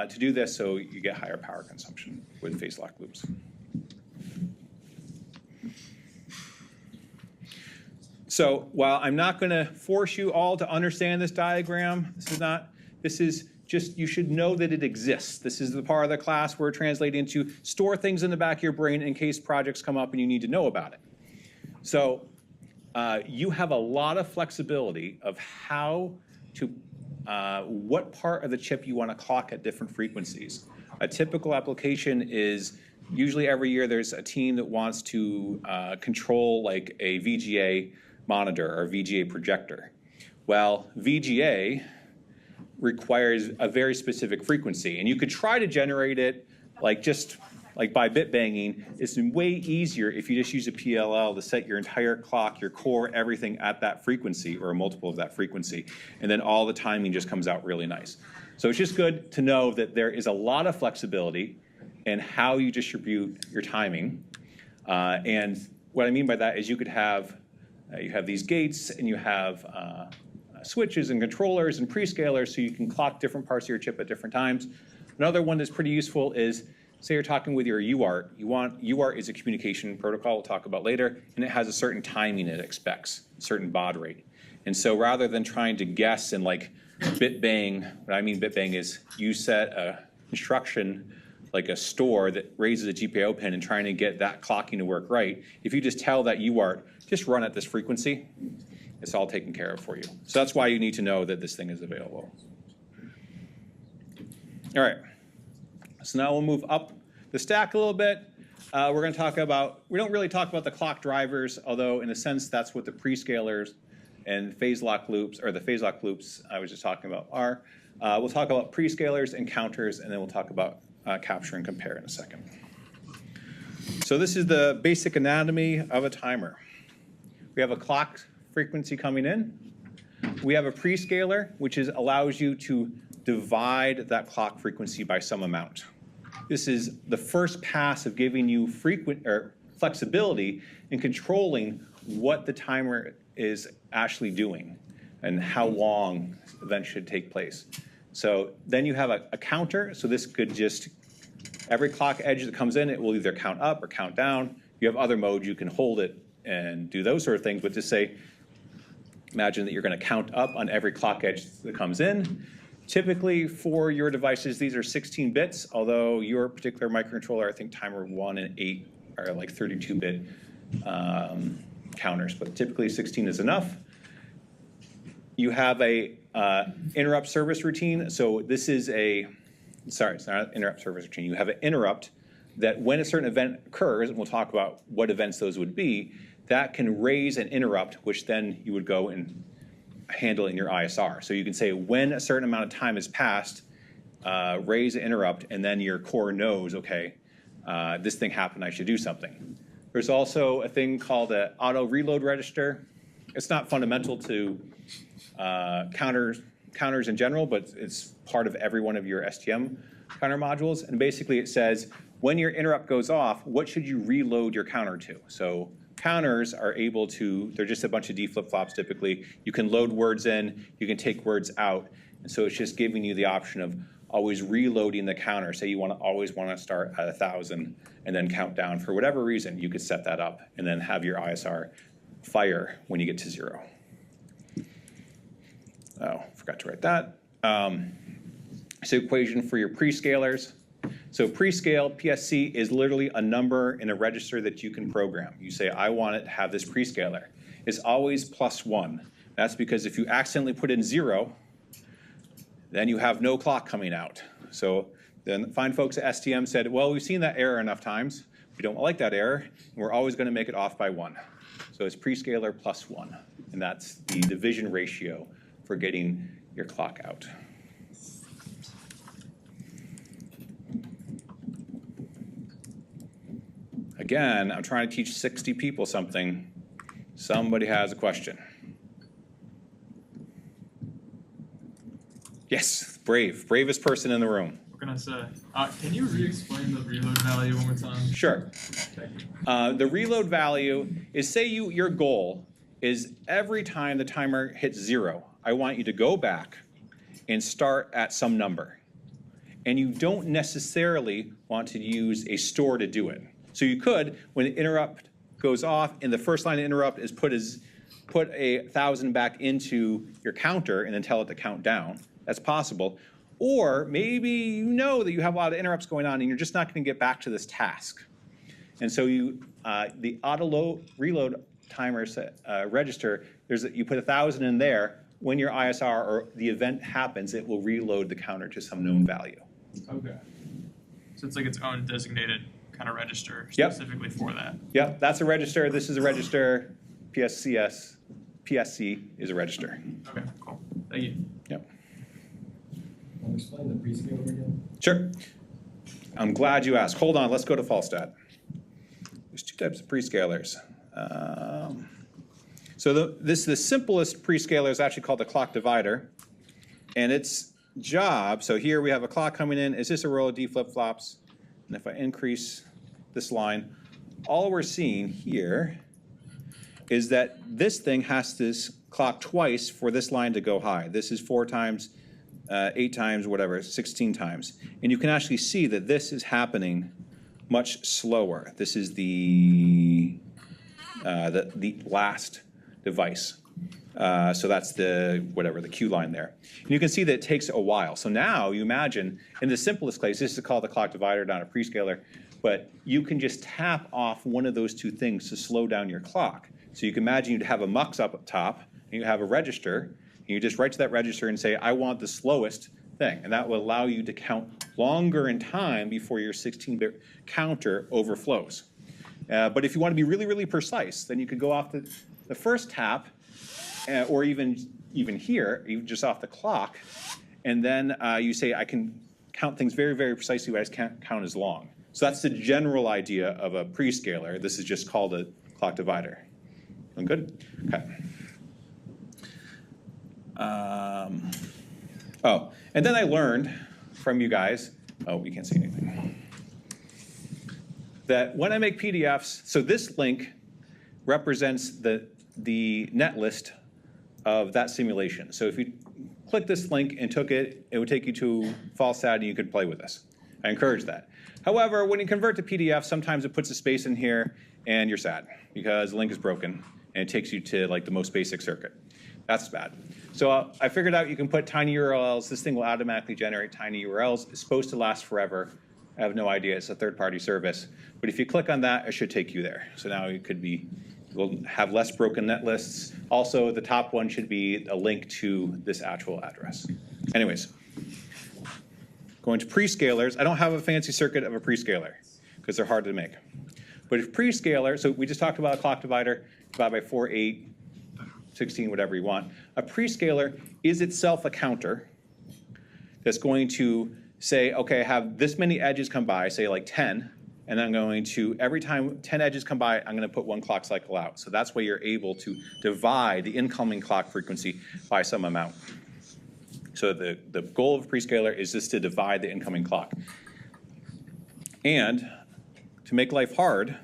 to do this, so you get higher power consumption with phase lock loops. So while I'm not going to force you all to understand this diagram, this is just, you should know that it exists. This is the part of the class we're translating to store things in the back of your brain in case projects come up and you need to know about it. So you have a lot of flexibility of how to what part of the chip you want to clock at different frequencies. A typical application is usually every year there's a team that wants to control like a VGA monitor or VGA projector. Well, VGA requires a very specific frequency, and you could try to generate it just by bit banging. It's way easier if you just use a PLL to set your entire clock, your core, everything at that frequency or a multiple of that frequency, and then all the timing just comes out really nice. So it's just good to know that there is a lot of flexibility in how you distribute your timing. And what I mean by that is you could have you have these gates, and you have switches and controllers and prescalers, so you can clock different parts of your chip at different times. Another one that's pretty useful is, say you're talking with your UART. UART is a communication protocol we'll talk about later, and it has a certain timing it expects, a certain baud rate. And so rather than trying to guess and bit bang, what I mean bit bang is you set an instruction like a store that raises a GPIO pin and trying to get that clocking to work right. If you just tell that UART, just run at this frequency, it's all taken care of for you. So that's why you need to know that this thing is available. All right, so now we'll move up the stack a little bit. We're going to talk about, we don't really talk about the clock drivers, although in a sense that's what the prescalers and phase lock loops, or the phase lock loops I was just talking about are. We'll talk about prescalers and counters, and then we'll talk about capture and compare in a second. So this is the basic anatomy of a timer. We have a clock frequency coming in. We have a prescaler, which allows you to divide that clock frequency by some amount. This is the first pass of giving you flexibility in controlling what the timer is actually doing and how long events should take place. So then you have a counter. So this could just, every clock edge that comes in, it will either count up or count down. You have other modes, you can hold it and do those sort of things, but just say, imagine that you're going to count up on every clock edge that comes in. Typically for your devices, these are 16 bits, although your particular microcontroller, I think timer 1 and 8 are like 32-bit counters, but typically 16 is enough. You have a interrupt service routine. So this is sorry, it's not an interrupt service routine. You have an interrupt that when a certain event occurs, and we'll talk about what events those would be, that can raise an interrupt, which then you would go and handle in your ISR. So you can say when a certain amount of time has passed, raise an interrupt, and then your core knows, okay, this thing happened, I should do something. There's also a thing called an auto reload register. It's not fundamental to counters in general, but it's part of every one of your STM counter modules. And basically it says, when your interrupt goes off, what should you reload your counter to? So counters are able to, they're just a bunch of D flip-flops typically. You can load words in, you can take words out. And so it's just giving you the option of always reloading the counter. Say you always want to start at 1,000 and then count down. For whatever reason, you could set that up and then have your ISR fire when you get to 0. Oh, forgot to write that. So equation for your prescalers. So prescale, PSC, is literally a number in a register that you can program. You say, I want it to have this prescaler. It's always +1. That's because if you accidentally put in 0, then you have no clock coming out. So then fine folks at STM said, well, we've seen that error enough times. We don't like that error, and we're always going to make it off by 1. So it's prescaler +1, and that's the division ratio for getting your clock out. Again, I'm trying to teach 60 people something. Somebody has a question. Yes, bravest person in the room. What can I say? Can you re-explain the reload value one more time? Sure. The reload value is, say your goal is every time the timer hits 0, I want you to go back and start at some number. And you don't necessarily want to use a store to do it. So you could, when the interrupt goes off and the first line of interrupt is put 1,000 back into your counter and then tell it to count down. That's possible. Or maybe you know that you have a lot of interrupts going on and you're just not going to get back to this task. And so the auto reload timer register, you put 1,000 in there. When your ISR or the event happens, it will reload the counter to some known value. Okay. So it's like its own designated kind of register Yep. specifically for that. Yep, that's a register. This is a register. PSC is a register. Okay, cool. Thank you. Yep. Can you explain the prescaler again? Sure. I'm glad you asked. Hold on, let's go to Falstad. There's 2 types of prescalers. The simplest prescaler is actually called the clock divider. And its job, so here we have a clock coming in. It's just a row of D flip-flops. And if I increase this line, all we're seeing here is that this thing has to clock twice for this line to go high. This is 4 times, 8 times, whatever, 16 times. And you can actually see that this is happening much slower. This is the last device. So that's the Q line there. And you can see that it takes a while. So now you imagine, in the simplest case, this is called the clock divider, not a prescaler, but you can just tap off one of those 2 things to slow down your clock. So you can imagine you'd have a mux up top, and you have a register, and you just write to that register and say, I want the slowest thing. And that will allow you to count longer in time before your 16-bit counter overflows. But if you want to be really, really precise, then you could go off the first tap, or even here, even just off the clock, and then you say, I can count things very, very precisely, but I just can't count as long. So that's the general idea of a prescaler. This is just called a clock divider. Sound good? Okay. And then I learned from you guys, we can't see anything, that when I make PDFs, so this link represents the net list of that simulation. So if you click this link and took it, it would take you to Falstad and you could play with this. I encourage that. However, when you convert to PDF, sometimes it puts a space in here and you're sad because the link is broken and it takes you to like the most basic circuit. That's bad. So I figured out you can put tiny URLs. This thing will automatically generate tiny URLs. It's supposed to last forever. I have no idea. It's a third-party service. But if you click on that, it should take you there. So now we'll have less broken net lists. Also, the top one should be a link to this actual address. Anyways, going to prescalers. I don't have a fancy circuit of a prescaler because they're hard to make. But if prescaler, so we just talked about a clock divider, divide by 4, 8, 16, whatever you want. A prescaler is itself a counter that's going to say, okay, I have this many edges come by, say like 10, and I'm going to, every time 10 edges come by, I'm gonna put 1 clock cycle out. So that's why you're able to divide the incoming clock frequency by some amount. So the goal of a prescaler is just to divide the incoming clock. And to make life hard,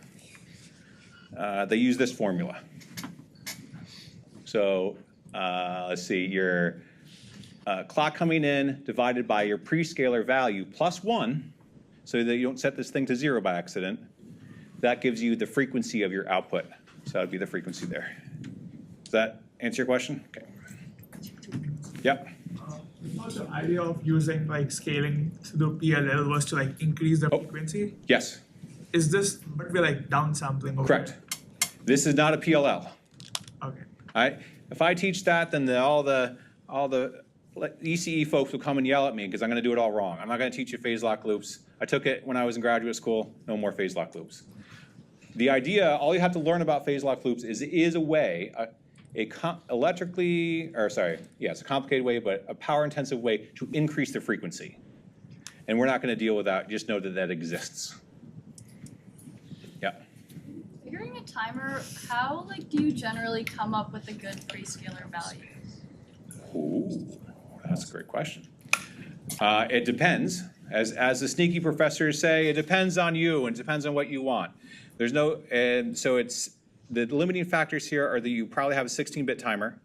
they use this formula. So let's see, your clock coming in divided by your prescaler value plus 1, so that you don't set this thing to 0 by accident. That gives you the frequency of your output. So that would be the frequency there. Does that answer your question? Okay. Yep. I thought the idea of using like scaling through PLL was to like increase the frequency. Yes. Is this, but we're like downsampling? over Correct. This is not a PLL. Okay. If I teach that, then all the ECE folks will come and yell at me because I'm going to do it all wrong. I'm not going to teach you phase lock loops. I took it when I was in graduate school. No more phase lock loops. The idea, all you have to learn about phase lock loops is it is a way, it's a complicated way, but a power-intensive way to increase the frequency. And we're not going to deal with that. Just know that that exists. Yeah. Figuring a timer, how do you generally come up with a good prescaler value? Ooh, that's a great question. It depends. As the sneaky professors say, it depends on you and it depends on what you want. There's no, and so it's, the limiting factors here are that you probably have a 16-bit timer,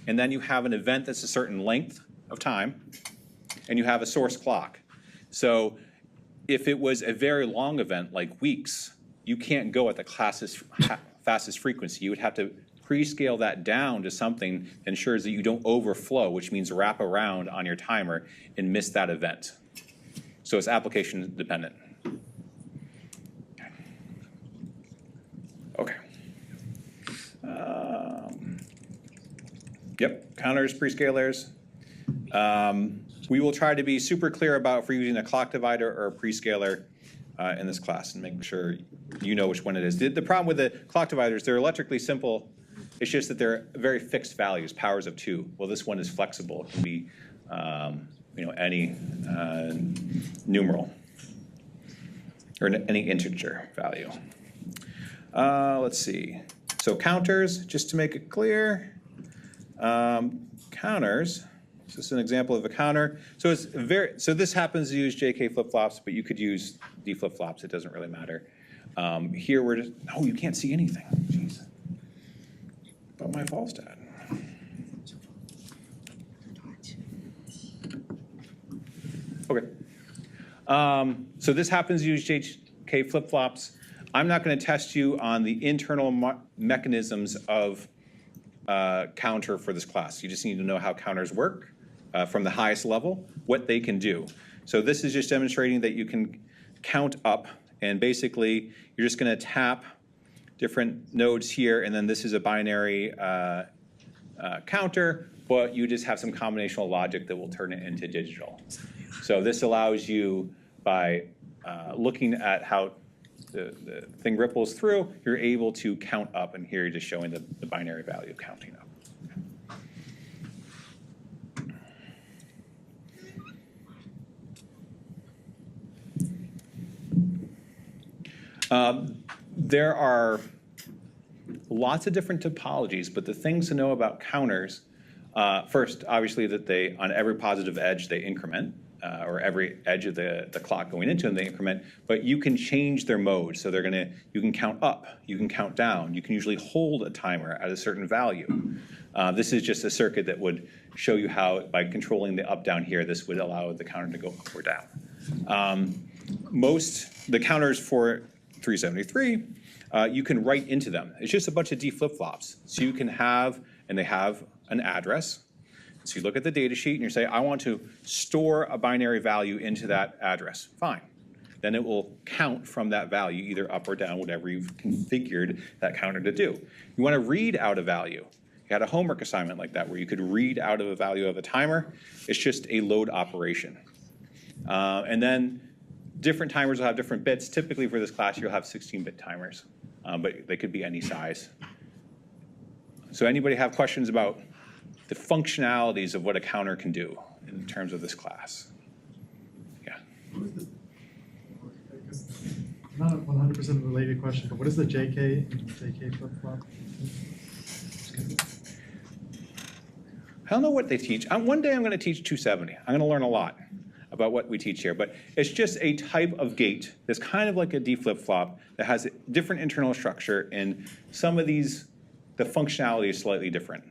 and then you have an event that's a certain length of time, and you have a source clock. So if it was a very long event, like weeks, you can't go at the fastest frequency. You would have to pre-scale that down to something that ensures that you don't overflow, which means wrap around on your timer and miss that event. So it's application dependent. Okay. Yep, counters, prescalers. We will try to be super clear about if we're using a clock divider or a prescaler in this class and make sure you know which one it is. The problem with the clock dividers, they're electrically simple. It's just that they're very fixed values, powers of 2. Well, this one is flexible. It can be any numeral or any integer value. Let's see. So counters, just to make it clear, counters. So this is an example of a counter. So it's so this happens to use JK flip-flops, but you could use D flip-flops. It doesn't really matter. Here we're just, oh, you can't see anything. Jeez. About my false stat. Okay. So this happens to use JK flip-flops. I'm not going to test you on the internal mechanisms of counter for this class. You just need to know how counters work from the highest level, what they can do. So this is just demonstrating that you can count up, and basically you're just going to tap different nodes here, and then this is a binary counter, but you just have some combinational logic that will turn it into digital. So this allows you, by looking at how the thing ripples through, you're able to count up, and here you're just showing the binary value of counting up. There are lots of different topologies, but the things to know about counters, first, obviously, that they, on every positive edge, they increment. Or every edge of the clock going into them, they increment, but you can change their mode. So you can count up, you can count down, you can usually hold a timer at a certain value. This is just a circuit that would show you how, by controlling the up down here, this would allow the counter to go up or down. The counters for 373, you can write into them. It's just a bunch of D flip-flops. So you can have, and they have an address. So you look at the data sheet and you say, I want to store a binary value into that address. Fine. Then it will count from that value, either up or down, whatever you've configured that counter to do. You want to read out a value. You had a homework assignment like that where you could read out of a value of a timer. It's just a load operation. And then different timers will have different bits. Typically for this class, you'll have 16-bit timers, but they could be any size. So anybody have questions about the functionalities of what a counter can do in terms of this class? Yeah. Not a 100% related question, but what is the JK and JK flip-flop? I don't know what they teach. One day I'm going to teach 270. I'm going to learn a lot about what we teach here, but it's just a type of gate that's kind of like a D flip-flop that has a different internal structure, and some of these, the functionality is slightly different.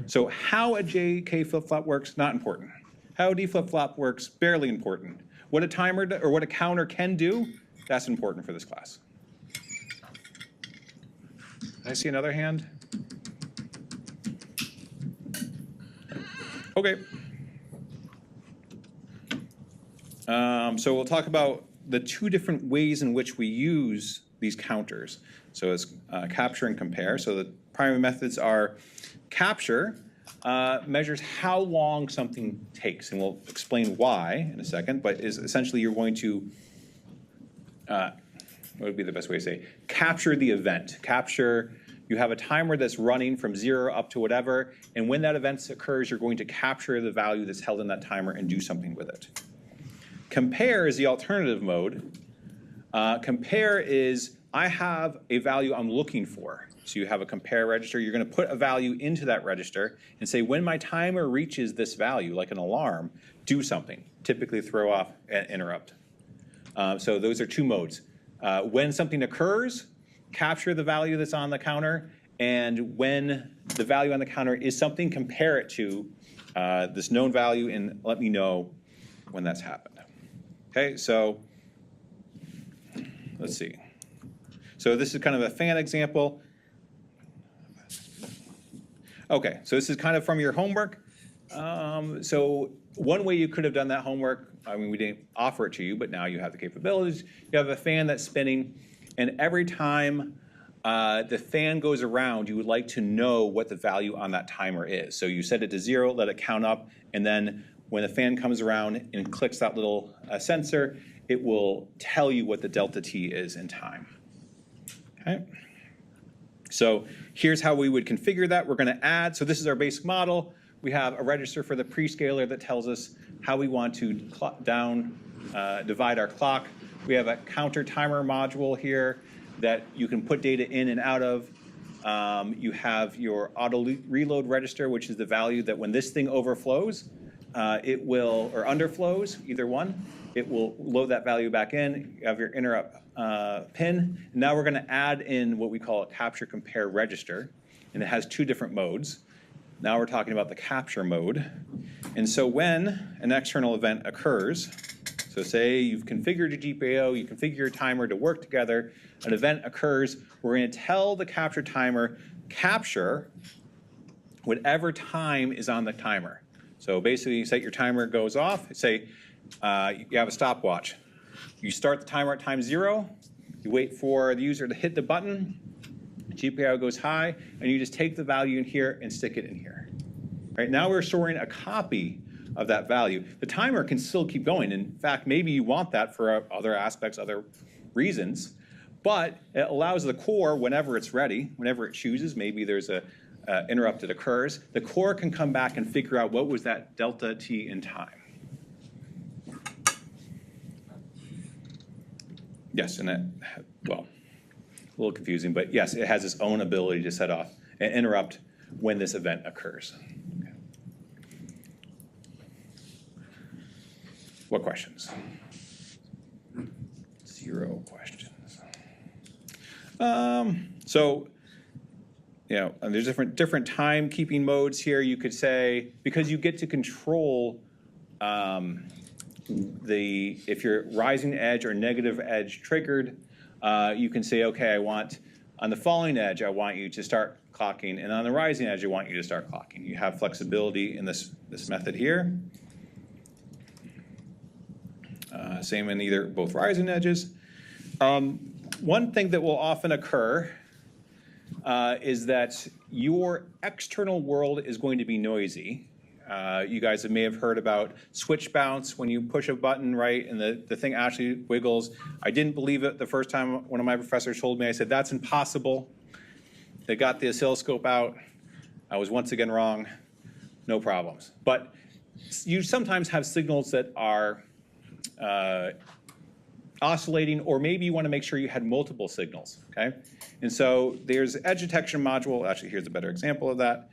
So how a JK flip-flop works, not important. How a D flip-flop works, barely important. What a timer or what a counter can do, that's important for this class. I see another hand. Okay. So we'll talk about the two different ways in which we use these counters. So it's capture and compare. So the primary methods are capture, measures how long something takes, and we'll explain why in a second, but is essentially you're going to, what would be the best way to say, capture the event. Capture, you have a timer that's running from 0 up to whatever, and when that event occurs, you're going to capture the value that's held in that timer and do something with it. Compare is the alternative mode. Compare is, I have a value I'm looking for. So you have a compare register. You're going to put a value into that register and say, when my timer reaches this value, like an alarm, do something. Typically throw off an interrupt. So those are two modes. When something occurs, capture the value that's on the counter, and when the value on the counter is something, compare it to this known value and let me know when that's happened. Okay, so let's see. So this is kind of a fan example. Okay, so this is kind of from your homework. So one way you could have done that homework, I mean, we didn't offer it to you, but now you have the capabilities. You have a fan that's spinning, and every time the fan goes around, you would like to know what the value on that timer is. So you set it to 0, let it count up, and then when the fan comes around and clicks that little sensor, it will tell you what the delta T is in time. Okay. So here's how we would configure that. We're going to add, so this is our basic model. We have a register for the prescaler that tells us how we want to divide our clock. We have a counter timer module here that you can put data in and out of. You have your auto reload register, which is the value that when this thing overflows, it will, or underflows, either one, it will load that value back in. You have your interrupt pin. Now we're going to add in what we call a capture compare register, and it has two different modes. Now we're talking about the capture mode. And so when an external event occurs, so say you've configured your GPIO, you configure your timer to work together, an event occurs, we're going to tell the capture timer, capture whatever time is on the timer. So basically you set your timer goes off, say you have a stopwatch. You start the timer at time 0, you wait for the user to hit the button, the GPIO goes high, and you just take the value in here and stick it in here. Right, now we're storing a copy of that value. The timer can still keep going. In fact, maybe you want that for other aspects, other reasons, but it allows the core, whenever it's ready, whenever it chooses, maybe there's a interrupt that occurs, the core can come back and figure out what was that delta T in time. Yes, and that, well, a little confusing, but yes, it has its own ability to set off an interrupt when this event occurs. Okay. What questions? 0 questions. So, you know, and there's different timekeeping modes here. You could say, because you get to control if you're rising edge or negative edge triggered, you can say, okay, I want, on the falling edge, I want you to start clocking, and on the rising edge, I want you to start clocking. You have flexibility in this method here. Same in both rising edges. One thing that will often occur is that your external world is going to be noisy. You guys may have heard about switch bounce when you push a button, right, and the thing actually wiggles. I didn't believe it the first time one of my professors told me. I said, that's impossible. They got the oscilloscope out. I was once again wrong. No problems. But you sometimes have signals that are oscillating, or maybe you want to make sure you had multiple signals, okay? And so there's edge detection module. Actually, here's a better example of that.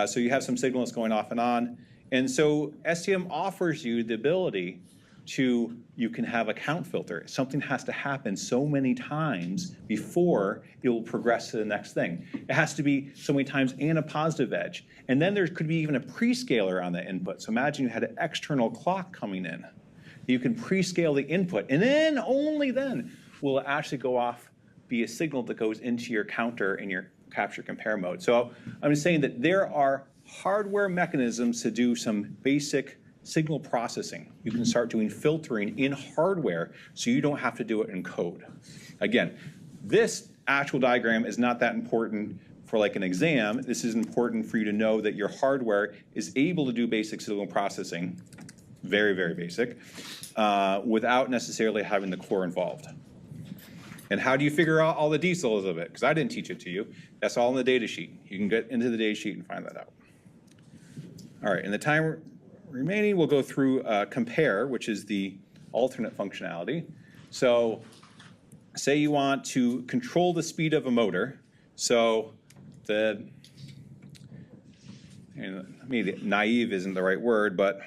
So you have some signals going off and on. And so STM offers you the ability to, you can have a count filter. Something has to happen so many times before it will progress to the next thing. It has to be so many times and a positive edge. And then there could be even a prescaler on the input. So imagine you had an external clock coming in. You can prescale the input, and then, only then, will it actually go off, be a signal that goes into your counter in your capture compare mode. So I'm just saying that there are hardware mechanisms to do some basic signal processing. You can start doing filtering in hardware so you don't have to do it in code. Again, this actual diagram is not that important for like an exam. This is important for you to know that your hardware is able to do basic signal processing, very, very basic, without necessarily having the core involved. And how do you figure out all the details of it? Because I didn't teach it to you. That's all in the data sheet. You can get into the data sheet and find that out. All right, in the time remaining, we'll go through compare, which is the alternate functionality. So say you want to control the speed of a motor. So maybe naive isn't the right word, but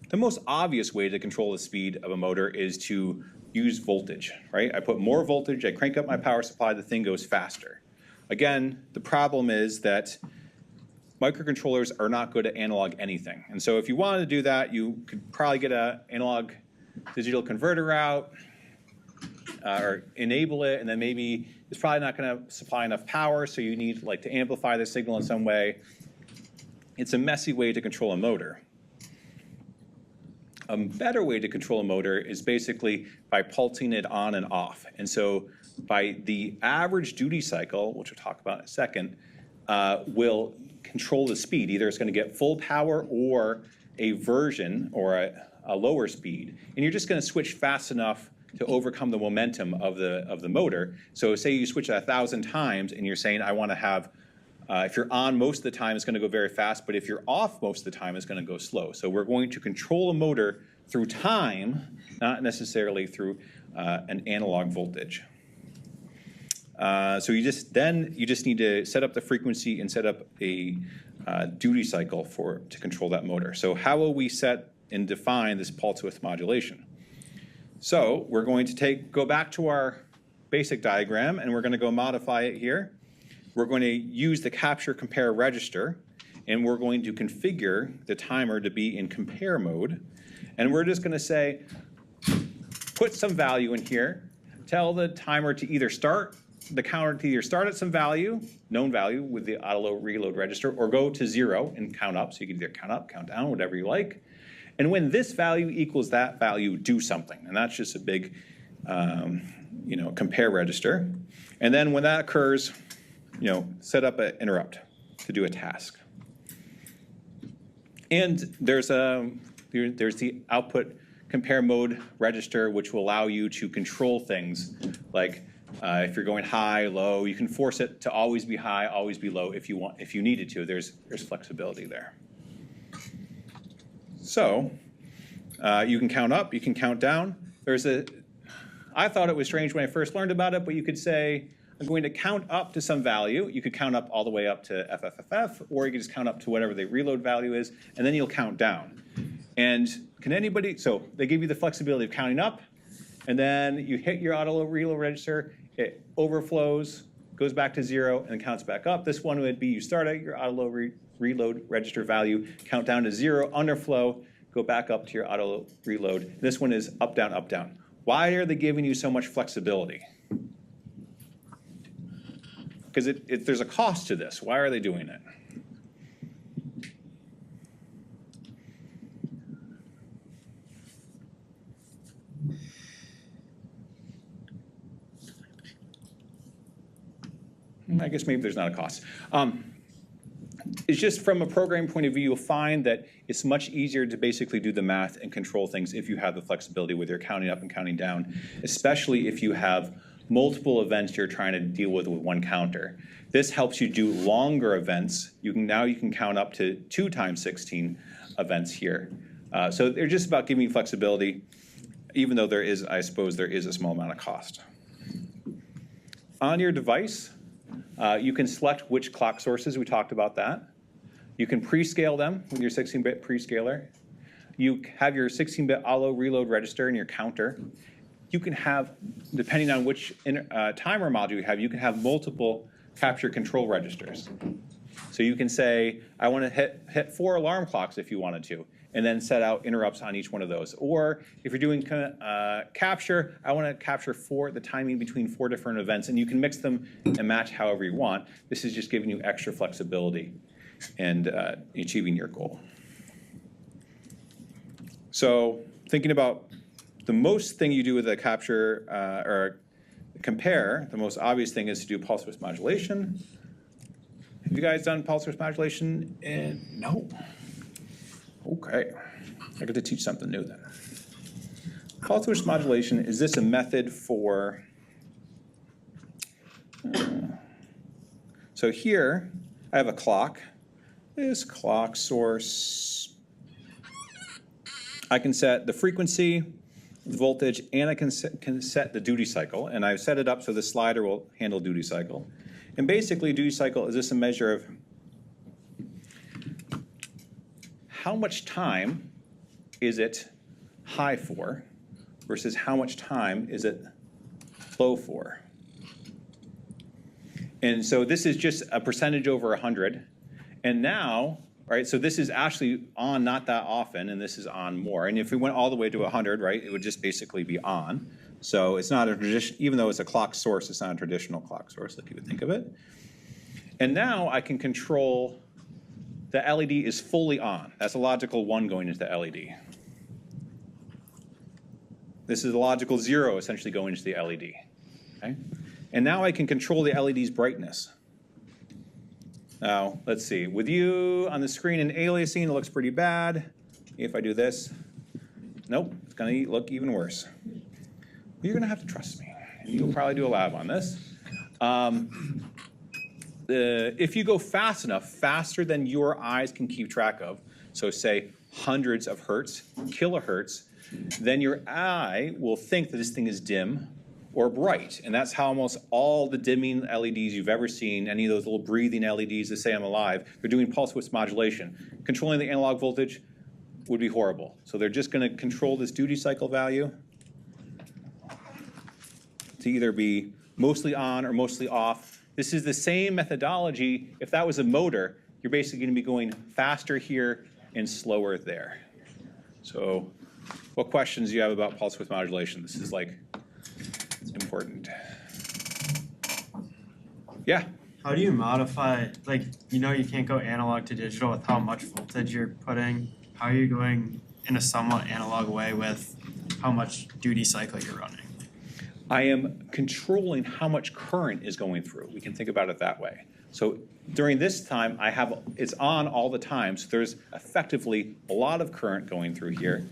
the most obvious way to control the speed of a motor is to use voltage, right? I put more voltage, I crank up my power supply, the thing goes faster. Again, the problem is that microcontrollers are not good at analog anything. And so if you wanted to do that, you could probably get an analog digital converter out or enable it, and then maybe it's probably not going to supply enough power, so you need like to amplify the signal in some way. It's a messy way to control a motor. A better way to control a motor is basically by pulsing it on and off. And so by the average duty cycle, which we'll talk about in a second, will control the speed. Either it's going to get full power or a version or a lower speed. And you're just going to switch fast enough to overcome the momentum of the motor. So say you switch 1,000 times and you're saying, I want to have, if you're on most of the time, it's going to go very fast, but if you're off most of the time, it's going to go slow. So we're going to control a motor through time, not necessarily through an analog voltage. So you just need to set up the frequency and set up a duty cycle to control that motor. So how will we set and define this pulse width modulation? So we're going to go back to our basic diagram, and we're going to go modify it here. We're going to use the capture compare register, and we're going to configure the timer to be in compare mode. And we're just going to say, put some value in here, tell the timer to either start, the counter to either start at some value, known value with the auto reload register, or go to 0 and count up. So you can either count up, count down, whatever you like. And when this value equals that value, do something. And that's just a big compare register. And then when that occurs, set up an interrupt to do a task. And there's the output compare mode register, which will allow you to control things like if you're going high, low, you can force it to always be high, always be low if you needed to. There's flexibility there. So you can count up, you can count down. I thought it was strange when I first learned about it, but you could say, I'm going to count up to some value. You could count up all the way up to FFFF, or you could just count up to whatever the reload value is, and then you'll count down. And so they give you the flexibility of counting up, and then you hit your auto reload register, it overflows, goes back to 0, and counts back up. This one would be you start at your auto reload register value, count down to 0, underflow, go back up to your auto reload. This one is up, down, up, down. Why are they giving you so much flexibility? Because there's a cost to this. Why are they doing it? I guess maybe there's not a cost. It's just from a programming point of view, you'll find that it's much easier to basically do the math and control things if you have the flexibility with your counting up and counting down, especially if you have multiple events you're trying to deal with one counter. This helps you do longer events. Now you can count up to 2 times 16 events here. So they're just about giving you flexibility. even though there is, I suppose, there is a small amount of cost. On your device, you can select which clock sources. We talked about that. You can prescale them with your 16-bit prescaler. You have your 16-bit auto reload register and your counter. You can have, depending on which timer module you have, you can have multiple capture control registers. So you can say, I want to hit 4 alarm clocks if you wanted to, and then set out interrupts on each one of those. Or if you're doing capture, I want to capture the timing between 4 different events, and you can mix them and match however you want. This is just giving you extra flexibility and achieving your goal. So thinking about the most thing you do with a capture or compare, the most obvious thing is to do pulse width modulation. Have you guys done pulse width modulation? No. Okay, I get to teach something new then. Pulse width modulation, is this a method for, so here I have a clock. This clock source, I can set the frequency, the voltage, and I can set the duty cycle, and I've set it up so the slider will handle duty cycle. And basically, duty cycle is just a measure of how much time is it high for versus how much time is it low for. And so this is just a percentage over 100. And now, right, so this is actually on not that often, and this is on more. And if we went all the way to 100, right, it would just basically be on. So it's not a tradition, even though it's a clock source, it's not a traditional clock source like you would think of it. And now I can control, the LED is fully on. That's a logical 1 going into the LED. This is a logical 0 essentially going into the LED. Okay? And now I can control the LED's brightness. Now, let's see. With you on the screen in aliasing, it looks pretty bad. If I do this, nope, it's going to look even worse. You're going to have to trust me. And you'll probably do a lab on this. If you go fast enough, faster than your eyes can keep track of, so say hundreds of hertz, kilohertz, then your eye will think that this thing is dim or bright. And that's how almost all the dimming LEDs you've ever seen, any of those little breathing LEDs that say I'm alive, they're doing pulse width modulation. Controlling the analog voltage would be horrible. So they're just going to control this duty cycle value to either be mostly on or mostly off. This is the same methodology. If that was a motor, you're basically going to be going faster here and slower there. So what questions do you have about pulse width modulation? This is like important. Yeah? How do you modify, like, you know you can't go analog to digital with how much voltage you're putting. How are you going in a somewhat analog way with how much duty cycle you're running? I am controlling how much current is going through. We can think about it that way. So during this time, it's on all the time, so there's effectively a lot of current going through here.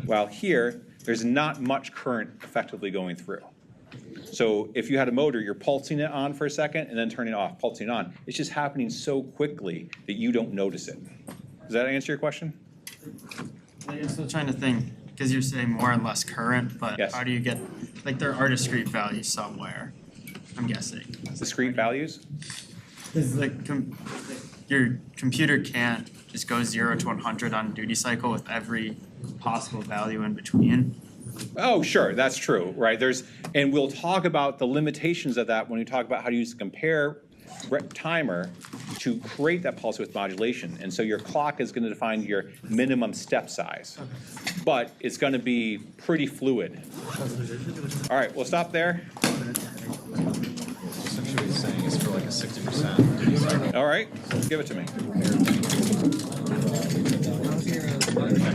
While here, there's not much current effectively going through. So if you had a motor, you're pulsing it on for a second and then turning it off, pulsing it on. It's just happening so quickly that you don't notice it. Does that answer your question? I'm still trying to think, because you're saying more and less current, but Yes. how do you get, like, there are discrete values somewhere, I'm guessing. Discrete values? Because your computer can't just go 0 to 100 on duty cycle with every possible value in between. Oh, sure, that's true, right? And we'll talk about the limitations of that when we talk about how to use the compare timer to create that pulse width modulation. And so your clock is going to define your minimum step size. But it's going to be pretty fluid. All right, we'll stop there. Essentially he's saying it's for like a 60%. All right, give it to me.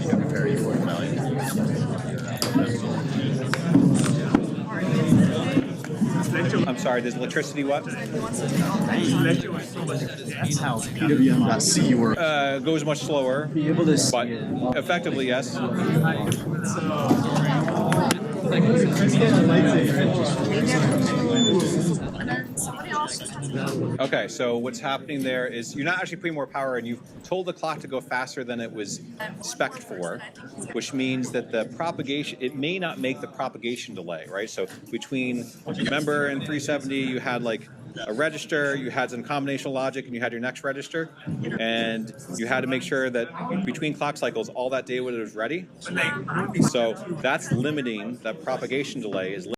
Compare you for I'm sorry, there's electricity what? That's how PWM.C works. Goes much slower, Be able to but see it. effectively, yes. And then somebody else just has to. Okay, so what's happening there is you're not actually putting more power in. You've told the clock to go faster than it was spec'd for, which means that the propagation, it may not make the propagation delay, right? So between, remember in 370, you had like a register, you had some combinational logic, and you had your next register, and you had to make sure that between clock cycles, all that data was ready. So that's limiting, that propagation delay is